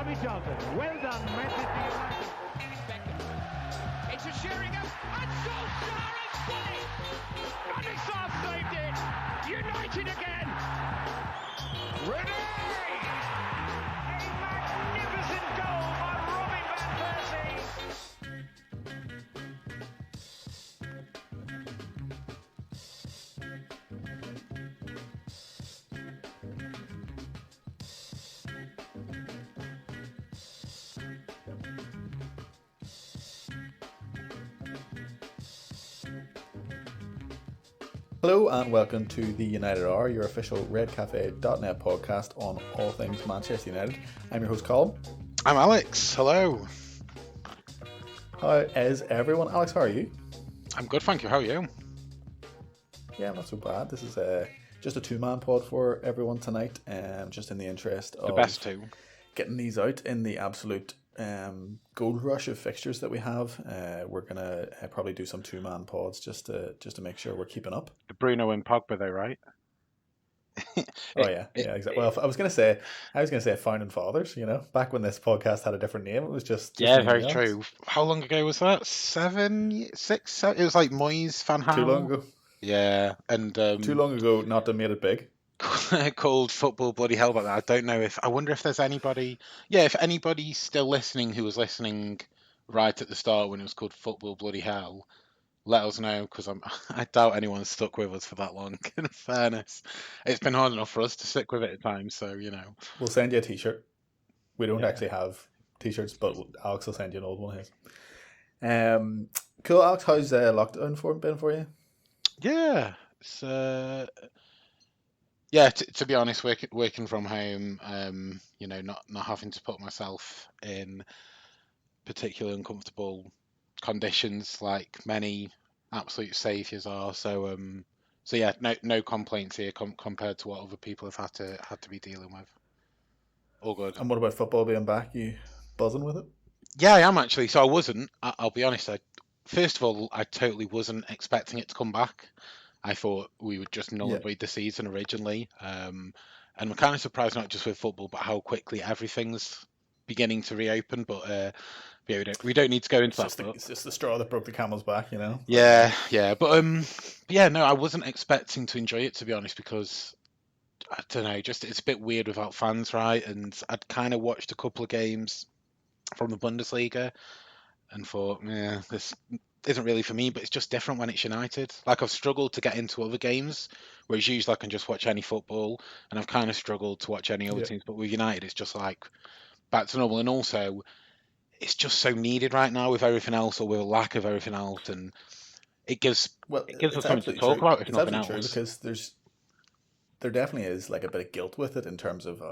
Bobby Charlton. Well done, Manchester United. Beckham. It's a Sheringham. And Solskjaer has done it. And it's saved it. United again. Ready! A magnificent goal by Robin van Persie. Hello and welcome to the United Hour, your official redcafe.net podcast on all things Manchester United. I'm your host Colm. I'm Alex. Hello. How is everyone? Alex, how are you? I'm good, thank you. How are you? Yeah, not so bad. This is just a two-man pod for everyone tonight, just in the interest of The best two. Getting these out in the absolute gold rush of fixtures that we have. We're gonna probably do some two-man pods just to make sure we're keeping up. The Bruno and Pogba, though, right? Oh yeah, exactly. Well, I was gonna say founding fathers. You know, back when this podcast had a different name, it was just Yeah, me and very Alex. true. How long ago was that? 6, 7? It was like Moyes, Van Gaal. Too long ago. Yeah, and Too long ago not to made it big. called Football Bloody Hell about that. I don't know if I wonder if there's anybody. Yeah, if anybody's still listening who was listening right at the start when it was called Football Bloody Hell, let us know, because I doubt anyone's stuck with us for that long. In fairness, it's been hard enough for us to stick with it at times. So We'll send you a t-shirt. We don't Yeah. actually have t-shirts, but Alex will send you an old one of his. Cool, Alex. How's lockdown been for you? Yeah, it's yeah. To be honest, working from home, not having to put myself in particularly uncomfortable conditions like many absolute saviours are. So yeah, no complaints here compared to what other people have had to be dealing with. All good. And what about football being back? You buzzing with it? Yeah, I am actually. So I wasn't. I'll be honest. First of all, I totally wasn't expecting it to come back. I thought we would just null and void the season originally. And I'm kind of surprised, not just with football, but how quickly everything's beginning to reopen. But yeah, we don't need to go into that. It's just the straw that broke the camel's back, you know? Yeah. But yeah, no, I wasn't expecting to enjoy it, to be honest, because I don't know, just it's a bit weird without fans, right? And I'd kind of watched a couple of games from the Bundesliga and thought, yeah, this isn't really for me, but it's just different when it's United. Like, I've struggled to get into other games, whereas usually I can just watch any football, and I've kind of struggled to watch any other teams, but with United, it's just like back to normal. And also, it's just so needed right now with everything else, or with a lack of everything else, and it gives us something to talk about, if nothing else. True, because there definitely is like a bit of guilt with it in terms of,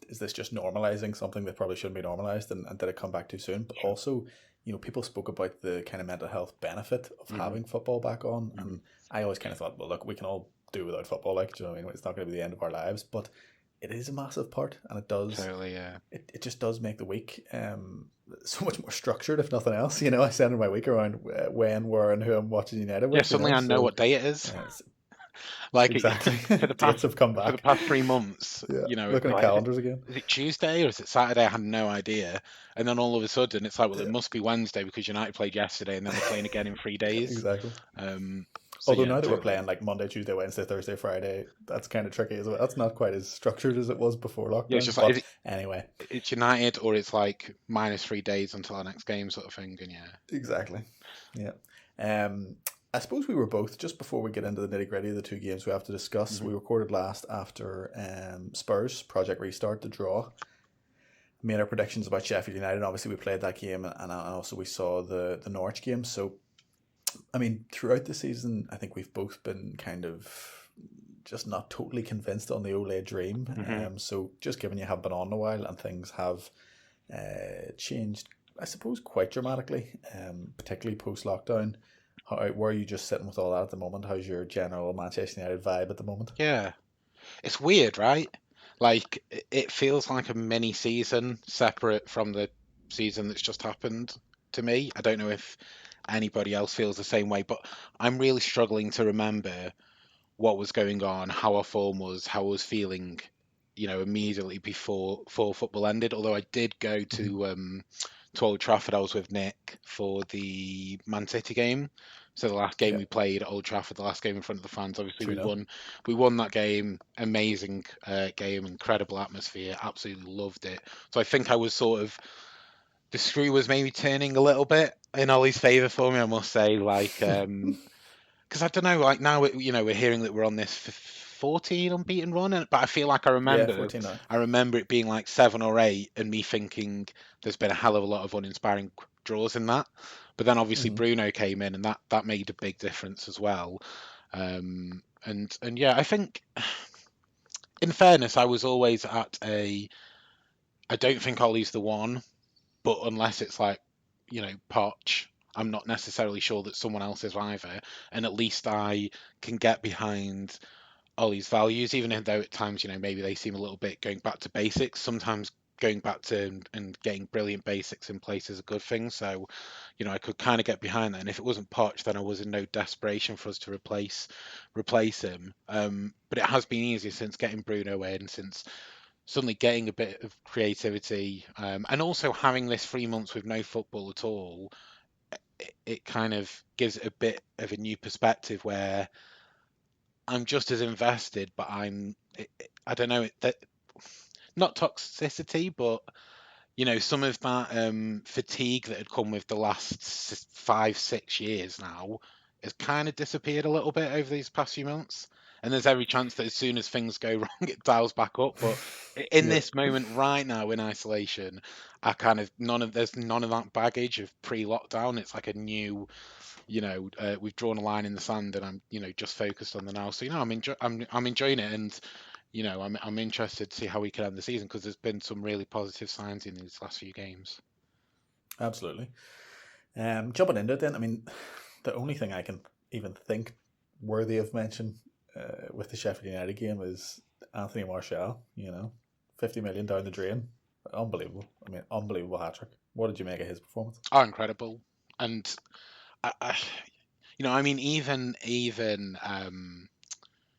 is this just normalizing something that probably shouldn't be normalized, and did it come back too soon? But also, people spoke about the kind of mental health benefit of having football back on, and I always kind of thought, well, look, we can all do without football, like, do you know what I mean? It's not going to be the end of our lives, but it is a massive part, and it does. Totally, yeah. It just does make the week so much more structured, if nothing else. I center my week around when, where, and who I'm watching United with. Yeah, suddenly I know what day it is. Like, exactly. For the past, have come back. For the past 3 months, looking at calendars again. Is it Tuesday or is it Saturday? I had no idea. And then all of a sudden, it's like, well, it must be Wednesday because United played yesterday, and then they're playing again in 3 days. Exactly. So Although yeah, now that we're playing like Monday, Tuesday, Wednesday, Thursday, Friday, that's kind of tricky as well. That's not quite as structured as it was before lockdown. Yeah, it's just like, anyway, it's United or it's like minus 3 days until our next game, sort of thing. And yeah, exactly. Yeah. I suppose we were both, just before we get into the nitty gritty of the two games we have to discuss, we recorded last after Spurs, Project Restart, the draw. Made our predictions about Sheffield United. Obviously, we played that game, and also we saw the Norwich game. So, I mean, throughout the season, I think we've both been kind of just not totally convinced on the Ole dream. So, just given you have been on a while and things have changed, I suppose, quite dramatically, particularly post-lockdown. Where are you just sitting with all that at the moment? How's your general Manchester United vibe at the moment? Yeah, it's weird, right? Like, it feels like a mini season separate from the season that's just happened to me. I don't know if anybody else feels the same way, but I'm really struggling to remember what was going on, how our form was, how I was feeling immediately before football ended. Although I did go to Old Trafford. I was with Nick for the Man City game. So the last game we played at Old Trafford, the last game in front of the fans. Obviously, we 2-0. won. We won that game. Amazing game, incredible atmosphere. Absolutely loved it. So I think I was sort of, the screw was maybe turning a little bit in Ollie's favour for me, I must say. Like, because I don't know. Like now, we're hearing that we're on this 14 unbeaten run, but I feel like I Yeah, remember 14 now. I remember it being like 7 or 8, and me thinking there's been a hell of a lot of uninspiring draws in that. But then obviously Bruno came in, and that made a big difference as well. And yeah, I think, in fairness, I was always at a, I don't think Ollie's the one, but unless it's like, Poch, I'm not necessarily sure that someone else is either. And at least I can get behind Ollie's values, even though at times, maybe they seem a little bit going back to basics. Sometimes going back to and getting brilliant basics in place is a good thing. So, I could kind of get behind that. And if it wasn't Poch, then I was in no desperation for us to replace him. But it has been easier since getting Bruno in, since suddenly getting a bit of creativity, and also having this 3 months with no football at all. It kind of gives it a bit of a new perspective where I'm just as invested, but I don't know, that not toxicity, but some of that fatigue that had come with the last 5-6 years now has kind of disappeared a little bit over these past few months. And there's every chance that as soon as things go wrong, it dials back up. But in this moment right now in isolation, there's none of that baggage of pre-lockdown. It's like a new, we've drawn a line in the sand, and I'm just focused on the now. So I'm enjoying it, and I'm interested to see how we can end the season, because there's been some really positive signs in these last few games. Absolutely. Jumping into it then, I mean, the only thing I can even think worthy of mention with the Sheffield United game is Anthony Martial. 50 million down the drain. Unbelievable. I mean, unbelievable hat-trick. What did you make of his performance? Oh, incredible. And even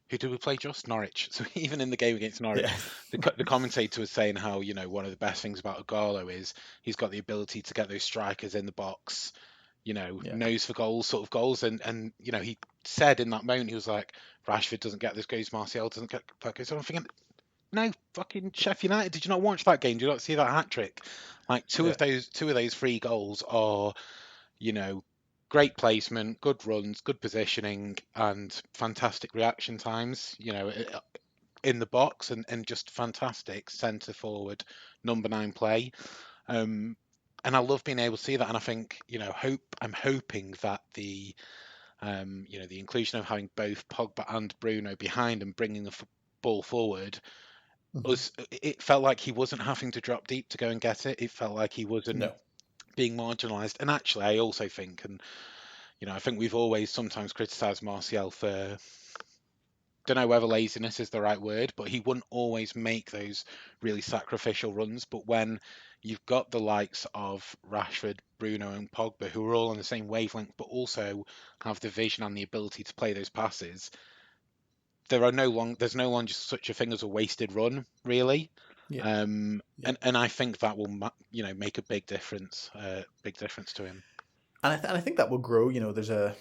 who did we play just? Norwich. So even in the game against Norwich, the commentator was saying how, one of the best things about Agallo is he's got the ability to get those strikers in the box, nose for goals, sort of goals. And he said in that moment, he was like, Rashford doesn't get those goals, Martial doesn't get goals. So I'm thinking, no, fucking Sheffield United, did you not watch that game? Did you not see that hat trick? Like two of those 3 goals are, great placement, good runs, good positioning, and fantastic reaction times, in the box, and just fantastic centre forward number 9 play. And I love being able to see that. And I think, I'm hoping that the inclusion of having both Pogba and Bruno behind and bringing the ball forward, it felt like he wasn't having to drop deep to go and get it. It felt like he wasn't being marginalised. And actually, I also think, and I think we've always sometimes criticised Martial for, don't know whether laziness is the right word, but he wouldn't always make those really sacrificial runs. But when you've got the likes of Rashford, Bruno, and Pogba, who are all on the same wavelength, but also have the vision and the ability to play those passes, there's no longer such a thing as a wasted run, really. And I think that will, make a big difference to him. And I think that will grow. There's a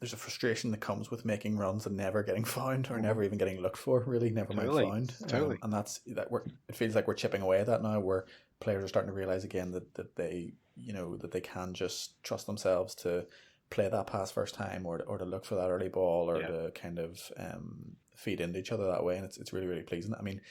frustration that comes with making runs and never getting found, or never even getting looked for. Really, never mind found. Totally. And it feels like we're chipping away at that now, where players are starting to realize again that they can just trust themselves to play that pass first time, or to look for that early ball, or to kind of feed into each other that way. And it's really, really pleasing. I mean,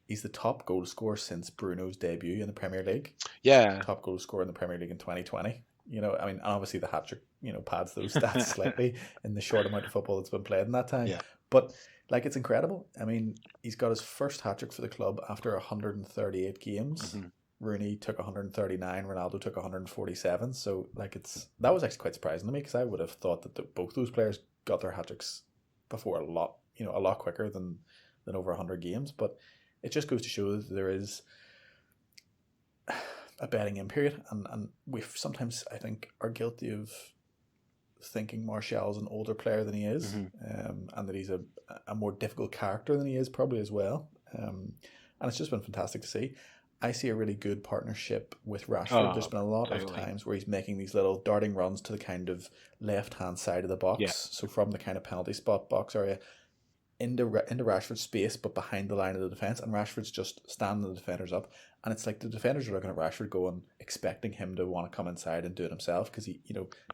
he's the top goal scorer since Bruno's debut in the Premier League. Yeah. Top goal scorer in the Premier League in 2020. And obviously the hat-trick, pads those stats slightly in the short amount of football that's been played in that time. Yeah. But, it's incredible. I mean, he's got his first hat-trick for the club after 138 games. Rooney took 139, Ronaldo took 147. So, that was actually quite surprising to me, because I would have thought that both those players got their hat-tricks before a lot quicker than over 100 games. But it just goes to show that there is a betting in period, and we sometimes, I think, are guilty of thinking Martial's an older player than he is, and that he's a more difficult character than he is probably as well. and it's just been fantastic to see. I see a really good partnership with Rashford. There's been a lot of times where he's making these little darting runs to the kind of left-hand side of the box, so from the kind of penalty spot box area into Rashford's space, but behind the line of the defence, and Rashford's just standing the defenders up, and it's like the defenders are looking at Rashford going, expecting him to want to come inside and do it himself, because he,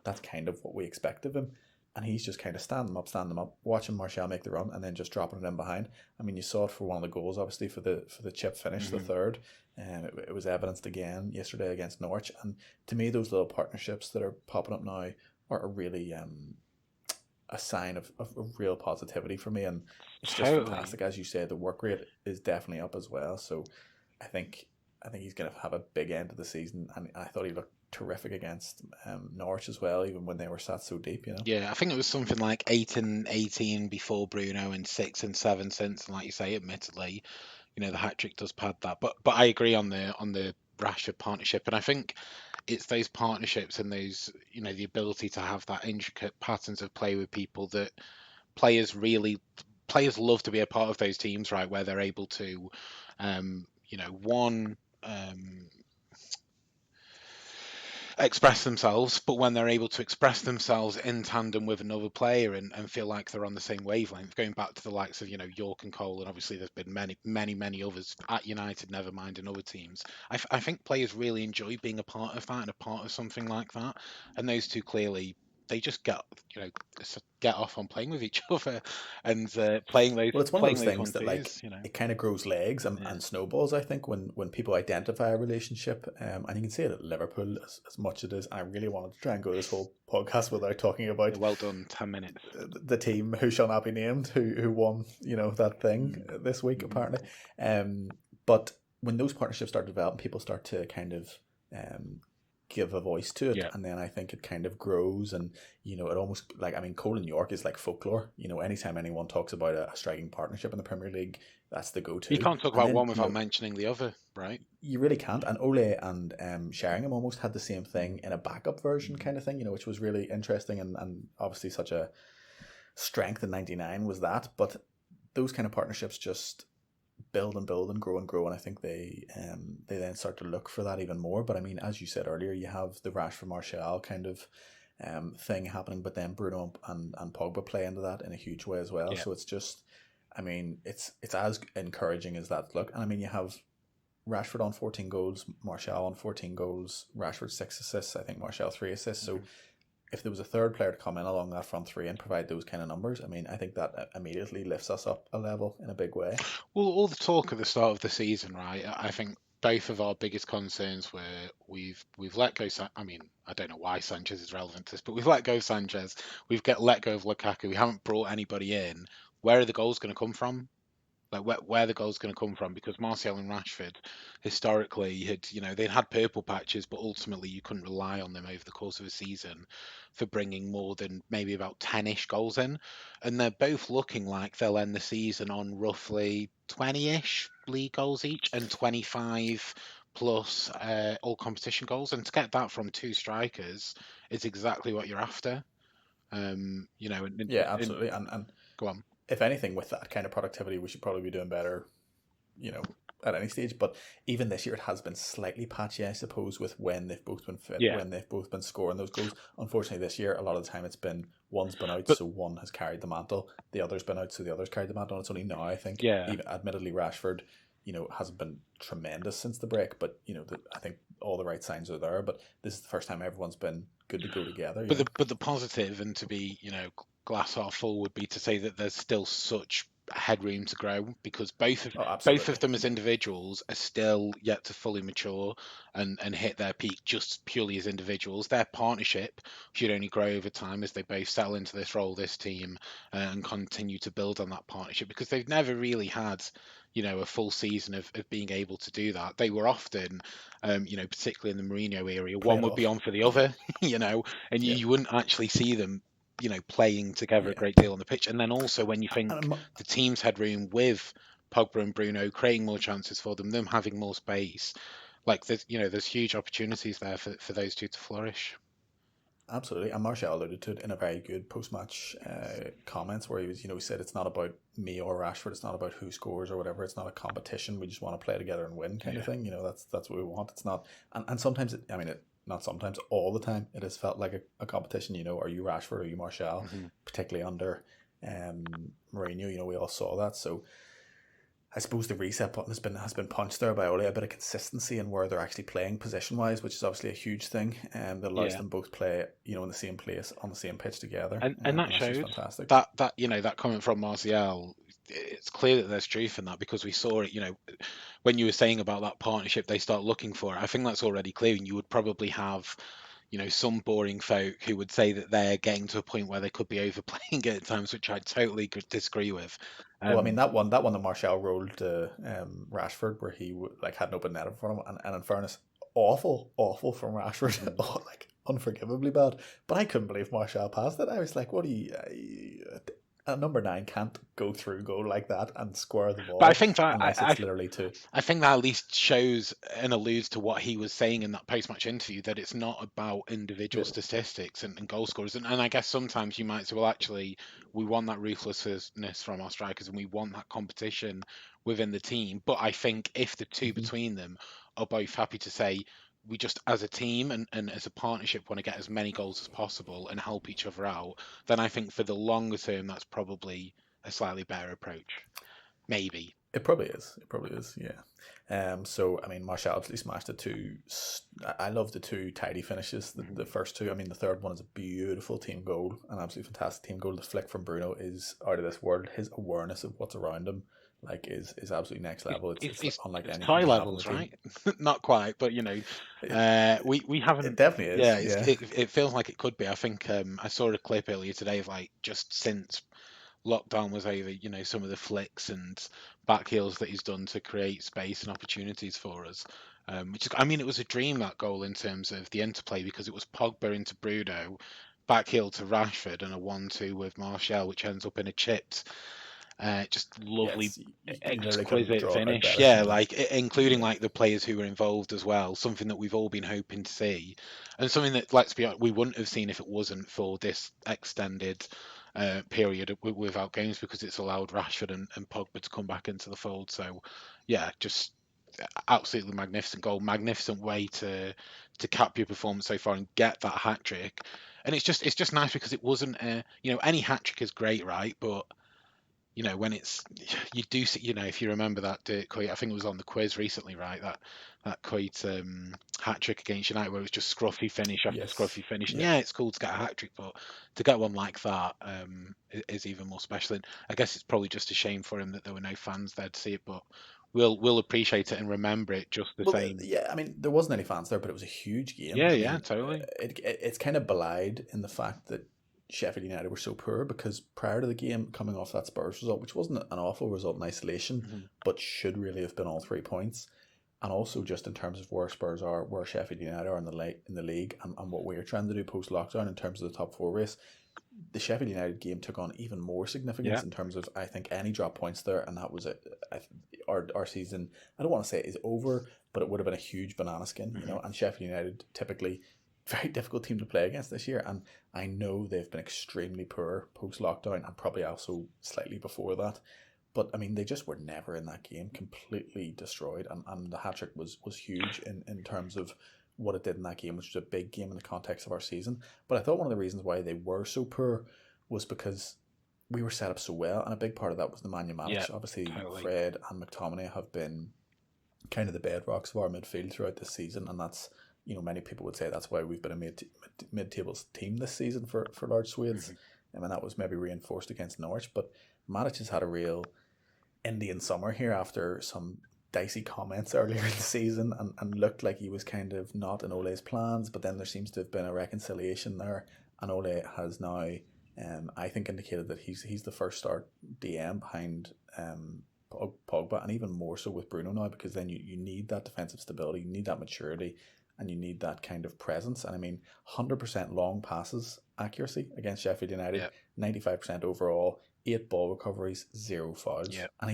that's kind of what we expect of him. And he's just kind of standing them up, watching Martial make the run, and then just dropping it in behind. I mean, you saw it for one of the goals, obviously, for the chip finish, the third. And it was evidenced again yesterday against Norwich. And to me, those little partnerships that are popping up now are really a sign of real positivity for me. And it's just fantastic. As you say, the work rate is definitely up as well. So I think he's going to have a big end of the season. And I thought he looked terrific against Norwich as well, even when they were sat so deep, Yeah, I think it was something like 8 and 18 before Bruno and 6 and 7 since, and like you say, admittedly, the hat-trick does pad that. But I agree on the Rashford partnership, and I think it's those partnerships and those, the ability to have that intricate patterns of play with people that players love to be a part of those teams, right, where they're able to, express themselves, but when they're able to express themselves in tandem with another player and feel like they're on the same wavelength, going back to the likes of York and Cole, and obviously there's been many others at United, never mind in other teams. I think players really enjoy being a part of that and a part of something like that, and those two clearly, they just get off on playing with each other and playing those. Well, it's one of those things that it kind of grows legs and snowballs. I think when people identify a relationship, and you can see it at Liverpool as much as it is. I really wanted to try and go this whole podcast without talking about well done 10 minutes the team who shall not be named who won that thing this week apparently. But when those partnerships start to develop, people start to kind of give a voice to it, and then I think it kind of grows, and it almost Cole and York is like folklore. Anytime anyone talks about a striking partnership in the Premier League, that's the go-to. You can't talk about one without mentioning the other, right? You really can't. And Ole and Sheringham almost had the same thing in a backup version kind of thing, which was really interesting, and obviously such a strength in '99 was that. But those kind of partnerships just build and grow, and I think they then start to look for that even more. But I mean, as you said earlier, you have the Rashford Martial kind of thing happening, but then Bruno and Pogba play into that in a huge way as well. Yeah. So it's just, I mean, it's as encouraging as that look. And I mean, you have Rashford on 14 goals, Martial on 14 goals, Rashford 6 assists, I think Martial 3 assists. So if there was a third player to come in along that front three and provide those kind of numbers, I mean, I think that immediately lifts us up a level in a big way. Well, all the talk at the start of the season, right? I think both of our biggest concerns were we've let go. I mean, I don't know why Sanchez is relevant to this, but we've let go of Sanchez. We've let go of Lukaku. We haven't brought anybody in. Where are the goals going to come from? Like where the goal's going to come from, because Martial and Rashford historically they'd had purple patches, but ultimately you couldn't rely on them over the course of a season for bringing more than maybe about 10-ish goals in, and they're both looking like they'll end the season on roughly 20-ish league goals each and 25 plus all competition goals, and to get that from two strikers is exactly what you're after. Yeah, absolutely. And go on. If anything, with that kind of productivity, we should probably be doing better, at any stage. But even this year, it has been slightly patchy, I suppose, with when they've both been fit, when they've both been scoring those goals. Unfortunately, this year, a lot of the time, it's been one's been out, so one has carried the mantle. The other's been out, so the other's carried the mantle. And it's only now, I think. Yeah. Even, admittedly, Rashford, hasn't been tremendous since the break, but I think all the right signs are there. But this is the first time everyone's been good to go together. But the positive, and to be glass half full, would be to say that there's still such headroom to grow, because both of them as individuals are still yet to fully mature and hit their peak just purely as individuals. Their partnership should only grow over time as they both settle into this role, this team, and continue to build on that partnership, because they've never really had a full season of being able to do that. They were often, particularly in the Mourinho area, one would be on for the other, and you wouldn't actually see them playing together a great deal on the pitch. And then also when you think the team's headroom with Pogba and Bruno creating more chances for them having more space, like there's huge opportunities there for those two to flourish. Absolutely, and Martial alluded to it in a very good post-match comments where he was, he said it's not about me or Rashford, it's not about who scores or whatever. It's not a competition. We just want to play together and win, kind of thing. That's what we want. It's not, and sometimes not sometimes, all the time, it has felt like a competition. Are you Rashford or are you Martial? Particularly under Mourinho, we all saw that. So I suppose the reset button has been punched there by Ole. A bit of consistency in where they're actually playing position wise, which is obviously a huge thing, that allows them both play in the same place on the same pitch together, and that showed fantastic. that comment from Martial. It's clear that there's truth in that, because we saw it. When you were saying about that partnership, they start looking for it. I think that's already clear, and you would probably have some boring folk who would say that they're getting to a point where they could be overplaying it at times, which I totally disagree with. Well, that one that Martial rolled to Rashford, where he had an open net in front of him, and in fairness, awful from Rashford, unforgivably bad. But I couldn't believe Martial passed it. I was like, what are you? A number 9 can't go through goal like that and square the ball. But I think that it's literally two. I think that at least shows and alludes to what he was saying in that post-match interview, that it's not about individual statistics and goal scorers. And I guess sometimes you might say, well, actually, we want that ruthlessness from our strikers and we want that competition within the team. But I think if the two between them are both happy to say, we just as a team and as a partnership want to get as many goals as possible and help each other out, then I think for the longer term, that's probably a slightly better approach. Maybe. It probably is, yeah. So, Martial absolutely smashed the two. I love the two tidy finishes, the first two. The third one is a beautiful team goal, an absolutely fantastic team goal. The flick from Bruno is out of this world. His awareness of what's around him is absolutely next level. It's unlike anything. High levels, right? Not quite, but we haven't. It definitely is. It feels like it could be. I think I saw a clip earlier today of just since lockdown was over, some of the flicks and back heels that he's done to create space and opportunities for us. Which is, it was a dream, that goal, in terms of the interplay, because it was Pogba into Bruno, back heel to Rashford, and a 1-2 with Martial, which ends up in a chipped. Just lovely, exquisite finish. Including the players who were involved as well. Something that we've all been hoping to see, and something that, let's be honest, we wouldn't have seen if it wasn't for this extended period without games, because it's allowed Rashford and Pogba to come back into the fold. So, yeah, just absolutely magnificent goal, magnificent way to cap your performance so far and get that hat trick. And it's just nice, because it wasn't any hat trick is great, right? But when it's, you do see, if you remember that Coit, I think it was on the quiz recently, right? That Coit hat trick against United, where it was just scruffy finish after scruffy finish. And it's cool to get a hat trick, but to get one like that is even more special. And I guess it's probably just a shame for him that there were no fans there to see it, but we'll appreciate it and remember it just the same. Yeah, there wasn't any fans there, but it was a huge game. Yeah, totally. It's kind of belied in the fact that Sheffield United were so poor, because prior to the game, coming off that Spurs result, which wasn't an awful result in isolation, but should really have been all 3 points, and also just in terms of where Spurs are, where Sheffield United are in the league, and what we're trying to do post lockdown in terms of the top 4 race, the Sheffield United game took on even more significance in terms of, I think, any drop points there, and that was it. Our season, I don't want to say it is over, but it would have been a huge banana skin, and Sheffield United typically very difficult team to play against this year, and I know they've been extremely poor post lockdown, and probably also slightly before that. But they just were never in that game, completely destroyed, and the hat trick was huge in terms of what it did in that game, which was a big game in the context of our season. But I thought one of the reasons why they were so poor was because we were set up so well, and a big part of that was the man you manage. Obviously, totally. Fred and McTominay have been kind of the bedrocks of our midfield throughout this season, and that's, many people would say that's why we've been a mid-tables team this season for large swathes. And that was maybe reinforced against Norwich. But Matic has had a real Indian summer here after some dicey comments earlier in the season, and looked like he was kind of not in Ole's plans. But then there seems to have been a reconciliation there, and Ole has now, I think, indicated that he's the first start DM behind Pogba, and even more so with Bruno now, because then you need that defensive stability, you need that maturity, and you need that kind of presence. And 100% long passes accuracy against Sheffield United, 95% overall, 8 ball recoveries, 0 fouls. And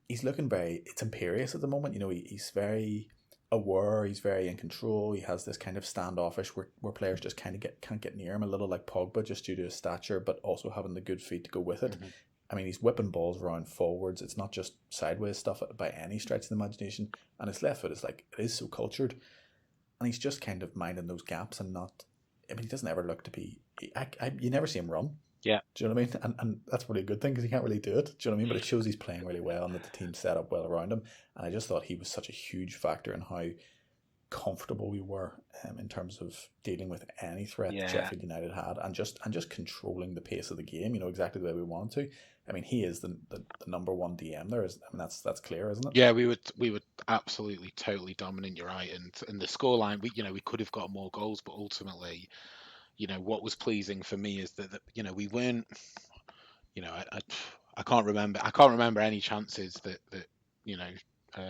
he's looking very, it's imperious at the moment. He's very aware, he's very in control. He has this kind of standoffish where players just kind of can't get near him, a little like Pogba, just due to his stature, but also having the good feet to go with it. Mm-hmm. I mean, he's whipping balls around forwards. It's not just sideways stuff by any stretch of the imagination. And his left foot is like, it is so cultured. And he's just kind of minding those gaps and not, I mean, he doesn't ever look to be, you never see him run. Yeah. Do you know what I mean? And that's probably a good thing because he can't really do it. Do you know what I mean? But it shows he's playing really well and that the team's set up well around him. And I just thought he was such a huge factor in how comfortable we were in terms of dealing with any threat that Sheffield United had and just controlling the pace of the game, exactly the way we wanted to. I mean, he is the number one DM there. That's clear, isn't it? Yeah, we were absolutely totally dominant. You're right, and the scoreline, we could have got more goals, but ultimately, what was pleasing for me is that we weren't, I can't remember any chances that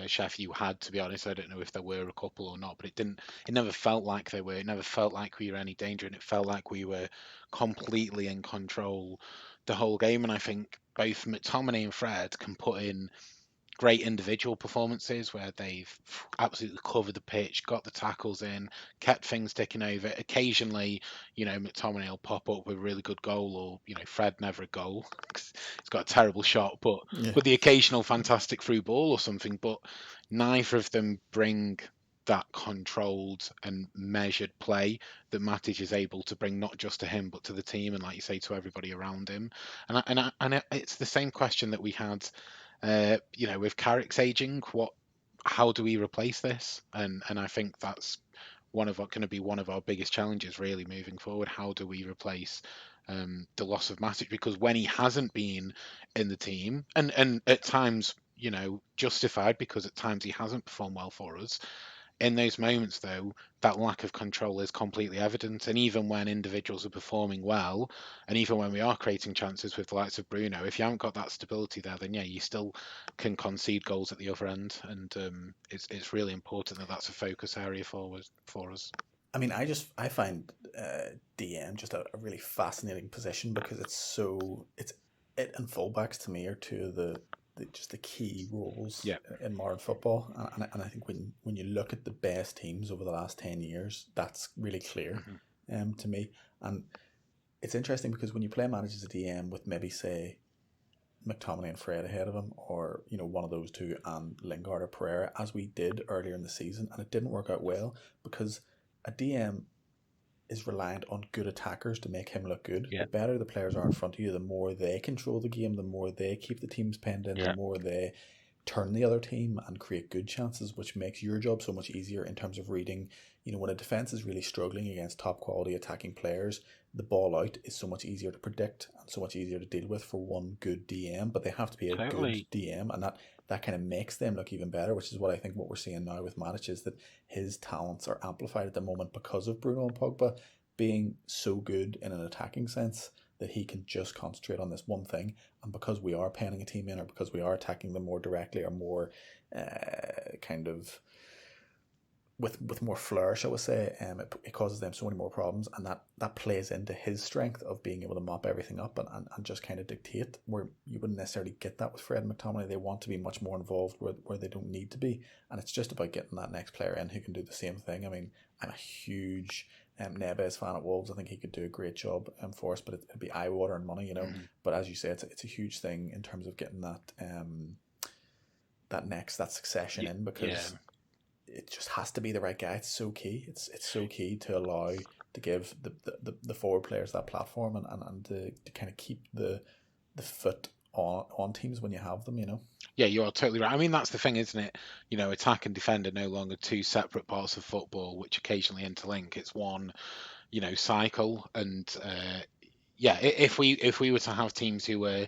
Sheffield had, to be honest. I don't know if there were a couple or not, but it never felt like they were. It never felt like we were any danger, and it felt like we were completely in control the whole game. And I think both McTominay and Fred can put in great individual performances where they've absolutely covered the pitch, got the tackles in, kept things ticking over. Occasionally, McTominay will pop up with a really good goal, or Fred never a goal. He's got a terrible shot, but with the occasional fantastic through ball or something. But neither of them bring that controlled and measured play that Matic is able to bring, not just to him but to the team, and like you say, to everybody around him. And it's the same question that we had. With Carrick's aging, how do we replace this? And I think that's going to be one of our biggest challenges really moving forward. How do we replace the loss of Matic? Because when he hasn't been in the team, and at times, justified, because at times he hasn't performed well for us. In those moments, though, that lack of control is completely evident. And even when individuals are performing well, and even when we are creating chances with the likes of Bruno, if you haven't got that stability there, then you still can concede goals at the other end. And it's really important that that's a focus area for us. I mean, I find DM just a really fascinating position because it and fullbacks to me are two of the key roles in modern football, and I think when you look at the best teams over the last 10 years, that's really clear to me. And it's interesting because when you play manage as a DM with maybe say McTominay and Fred ahead of him, or one of those two and Lingard or Pereira, as we did earlier in the season, and it didn't work out well because a DM is reliant on good attackers to make him look good. The better the players are in front of you, the more they control the game, the more they keep the teams penned in, the more they turn the other team and create good chances, which makes your job so much easier in terms of reading. When a defence is really struggling against top quality attacking players, the ball out is so much easier to predict and so much easier to deal with for one good DM, but they have to be a good DM, and that kind of makes them look even better, which is what I think what we're seeing now with Matic is that his talents are amplified at the moment because of Bruno and Pogba being so good in an attacking sense that he can just concentrate on this one thing. And because we are penning a team in, or because we are attacking them more directly or more kind of with more flourish, I would say, it causes them so many more problems, and that plays into his strength of being able to mop everything up and just kind of dictate, where you wouldn't necessarily get that with Fred and McTominay. They want to be much more involved where they don't need to be, and it's just about getting that next player in who can do the same thing. I mean, I'm a huge Neves fan at Wolves. I think he could do a great job for us, but it'd be eye-watering money, But as you say, it's a huge thing in terms of getting that succession in, because it just has to be the right guy. It's so key. It's so key to give the forward players that platform and to kind of keep the foot on teams when you have them, Yeah, you're totally right. I mean, that's the thing, isn't it? Attack and defend are no longer two separate parts of football which occasionally interlink. It's one, cycle. And if we were to have teams who were,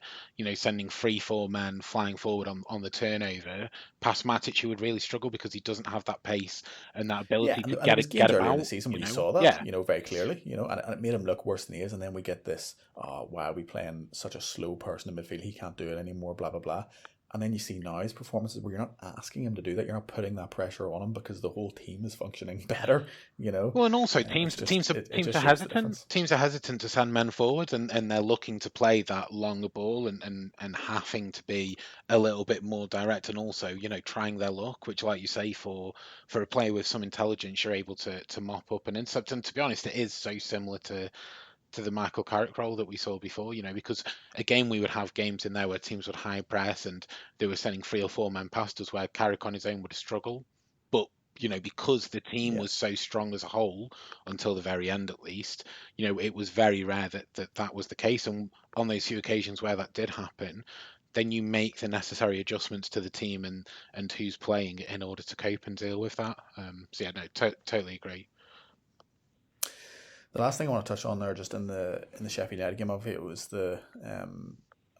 sending 3-4 men flying forward on the turnover, past Matic, who would really struggle because he doesn't have that pace and that ability to get earlier about. In the season when you saw that, very clearly, and it made him look worse than he is. And then we get this, why are we playing such a slow person in midfield? He can't do it anymore, blah, blah, blah. And then you see now his performances where you're not asking him to do that. You're not putting that pressure on him because the whole team is functioning better. Well, and also It's teams it just are shows the hesitant. difference. Teams are hesitant to send men forward, and they're looking to play that longer ball and having to be a little bit more direct, and also trying their luck, which, like you say, for a player with some intelligence, you're able to mop up and intercept. And to be honest, it is so similar to the Michael Carrick role that we saw before, because again, we would have games in there where teams would high press and they were sending 3 or 4 men past us where Carrick on his own would struggle. But, because the team Yeah. was so strong as a whole, until the very end at least, it was very rare that was the case. And on those few occasions where that did happen, then you make the necessary adjustments to the team and who's playing in order to cope and deal with that. So yeah, no, totally agree. The last thing I want to touch on there, just in the Sheffield United game, obviously, it was the. I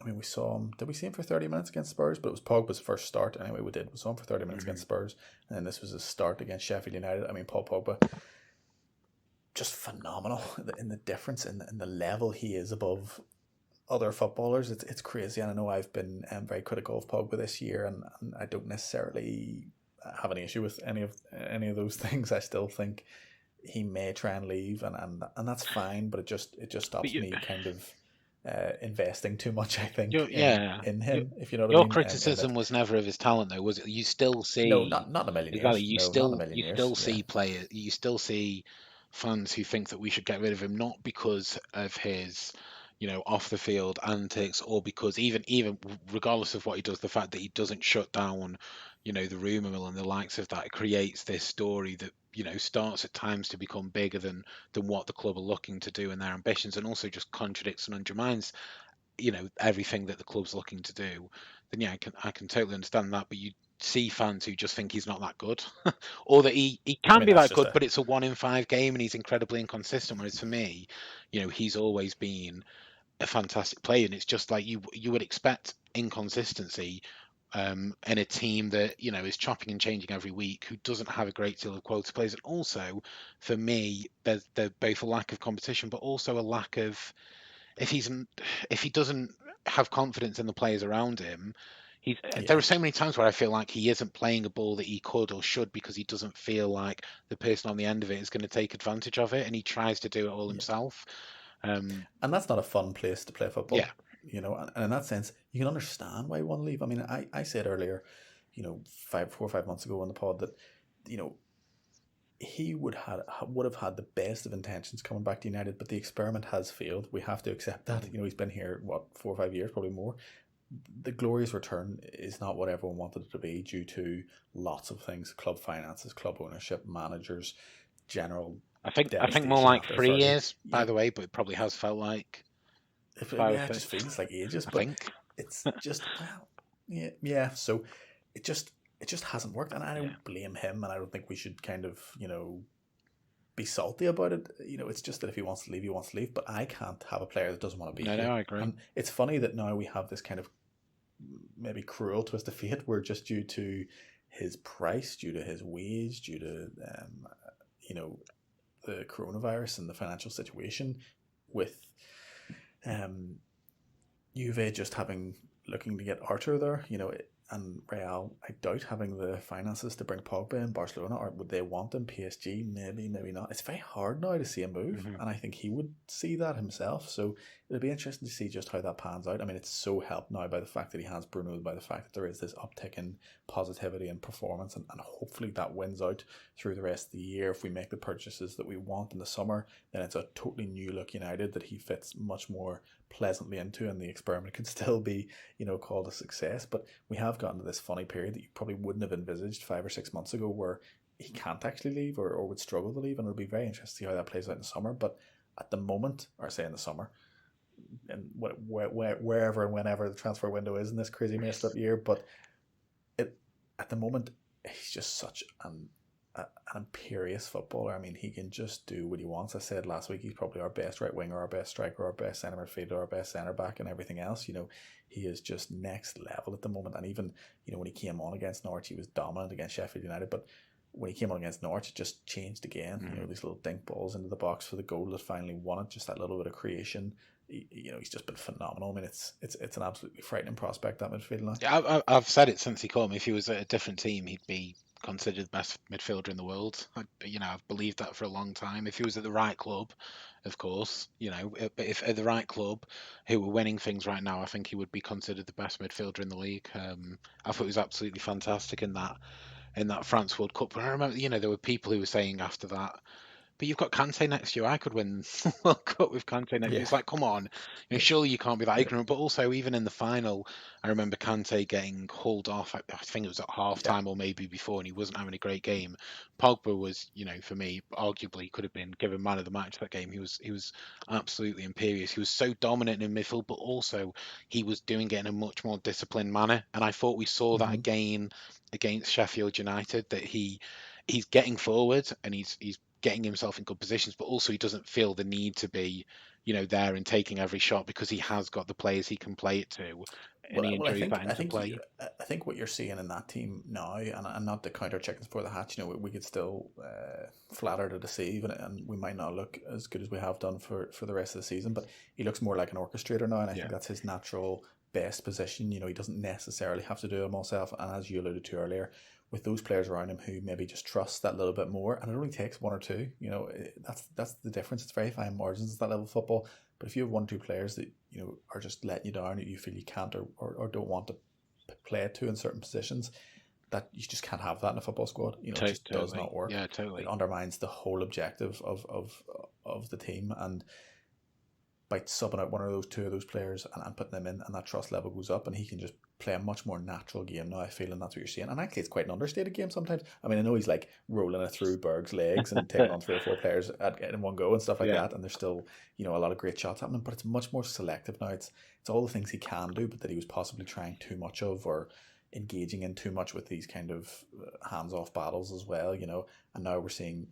mean, we saw him. Did we see him for 30 minutes against Spurs? But it was Pogba's first start. Anyway, we did. We saw him for 30 minutes against Spurs, and then this was his start against Sheffield United. I mean, Paul Pogba, just phenomenal in the difference in the level he is above other footballers. It's crazy, and I know I've been very critical of Pogba this year, and I don't necessarily have any issue with any of those things. I still think he may try and leave, and that's fine. But it just stops me kind of investing too much. I think in him, if you know what I mean. Your criticism was never of his talent, though, was it? You still see no, not in a million years. exactly. Not in a million You years. still see players. You still see fans who think that we should get rid of him, not because of his off the field antics, or because even regardless of what he does, the fact that he doesn't shut down the rumour mill and the likes of that, creates this story that starts at times to become bigger than what the club are looking to do and their ambitions, and also just contradicts and undermines everything that the club's looking to do. Then yeah, I can totally understand that. But you see fans who just think he's not that good, or that he can be that good, but it's a 1 in 5 game and he's incredibly inconsistent. Whereas for me, he's always been a fantastic player, and it's just like you would expect inconsistency in a team that is chopping and changing every week, who doesn't have a great deal of quality players. And also, for me, there's both a lack of competition, but also a lack of, if he doesn't have confidence in the players around him. There are so many times where I feel like he isn't playing a ball that he could or should, because he doesn't feel like the person on the end of it is going to take advantage of it, and he tries to do it all himself. And that's not a fun place to play football. Yeah. And in that sense, you can understand why he want to leave. I mean, I said earlier, 4 or 5 months ago on the pod that, he would have had the best of intentions coming back to United, but the experiment has failed. We have to accept that. He's been here 4 or 5 years, probably more. The glorious return is not what everyone wanted it to be, due to lots of things: club finances, club ownership, managers, general. I think more like 3 years, by the way, but it probably has felt like. It just feels like ages. I think it's just yeah. So it just hasn't worked, and I don't blame him, and I don't think we should kind of be salty about it. It's just that if he wants to leave, he wants to leave. But I can't have a player that doesn't want to be here. No, I agree. And it's funny that now we have this kind of maybe cruel twist of fate, where just due to his price, due to his wage, due to the coronavirus and the financial situation, with Juve just looking to get Arthur there, and Real, I doubt having the finances to bring Pogba in. Barcelona, or would they want him? PSG, maybe not. It's very hard now to see a move, and I think he would see that himself. So it'll be interesting to see just how that pans out. I mean, it's so helped now by the fact that he has Bruno, by the fact that there is this uptick in positivity and performance, and hopefully that wins out through the rest of the year. If we make the purchases that we want in the summer, then it's a totally new look United that he fits much more pleasantly into, and the experiment can still be called a success. But we have gotten to this funny period that you probably wouldn't have envisaged 5 or 6 months ago, where he can't actually leave, or would struggle to leave, and it'll be very interesting to see how that plays out in the summer. But at the moment, or say in the summer, and wherever and whenever the transfer window is in this crazy messed up year, but at the moment, he's just such an imperious footballer. I mean, he can just do what he wants. I said last week, he's probably our best right winger, our best striker, our best centre midfielder, our best centre back, and everything else. He is just next level at the moment. And even when he came on against Norwich, he was dominant against Sheffield United. But when he came on against Norwich, it just changed again. These little dink balls into the box for the goal that finally won it. Just that little bit of creation. he's just been phenomenal. I mean, it's an absolutely frightening prospect, that midfield now. Yeah, I've said it since he came. If he was at a different team, he'd be considered the best midfielder in the world. I've believed that for a long time. If he was at the right club, of course, but if at the right club, who were winning things right now, I think he would be considered the best midfielder in the league. I thought he was absolutely fantastic in that France World Cup. But I remember, there were people who were saying after that, but you've got Kante next year. I could win World Cup with Kante next year. It's like, come on, surely you can't be that ignorant. But also, even in the final, I remember Kante getting hauled off. I think it was at half time or maybe before, and he wasn't having a great game. Pogba was, for me, arguably could have been given man of the match that game. He was absolutely imperious. He was so dominant in midfield, but also he was doing it in a much more disciplined manner. And I thought we saw that again against Sheffield United, that he's getting forward and he's getting himself in good positions, but also he doesn't feel the need to be, there and taking every shot because he has got the players he can play it to, and he enjoys that interplay. I think what you're seeing in that team now, and not to counter chickens for the hatch, we could still flatter to deceive, and we might not look as good as we have done for the rest of the season, but he looks more like an orchestrator now, and I think that's his natural best position. He doesn't necessarily have to do it himself, and as you alluded to earlier, with those players around him who maybe just trust that little bit more, and it only takes one or two. That's the difference. It's very fine margins at that level of football. But if you have 1 or 2 players that are just letting you down, you feel you can't or don't want to play it to in certain positions, that you just can't have that in a football squad. It just does not work. Yeah, totally. It undermines the whole objective of the team, and by subbing out 1 or 2 of those players and putting them in, and that trust level goes up, and he can just play a much more natural game now, I feel, and that's what you're seeing. And actually, it's quite an understated game sometimes. I mean, I know he's like rolling it through Berg's legs and taking on 3 or 4 players in one go and stuff like that, and there's still, a lot of great shots happening, but it's much more selective now. It's all the things he can do, but that he was possibly trying too much of, or engaging in too much with these kind of hands-off battles as well, and now we're seeing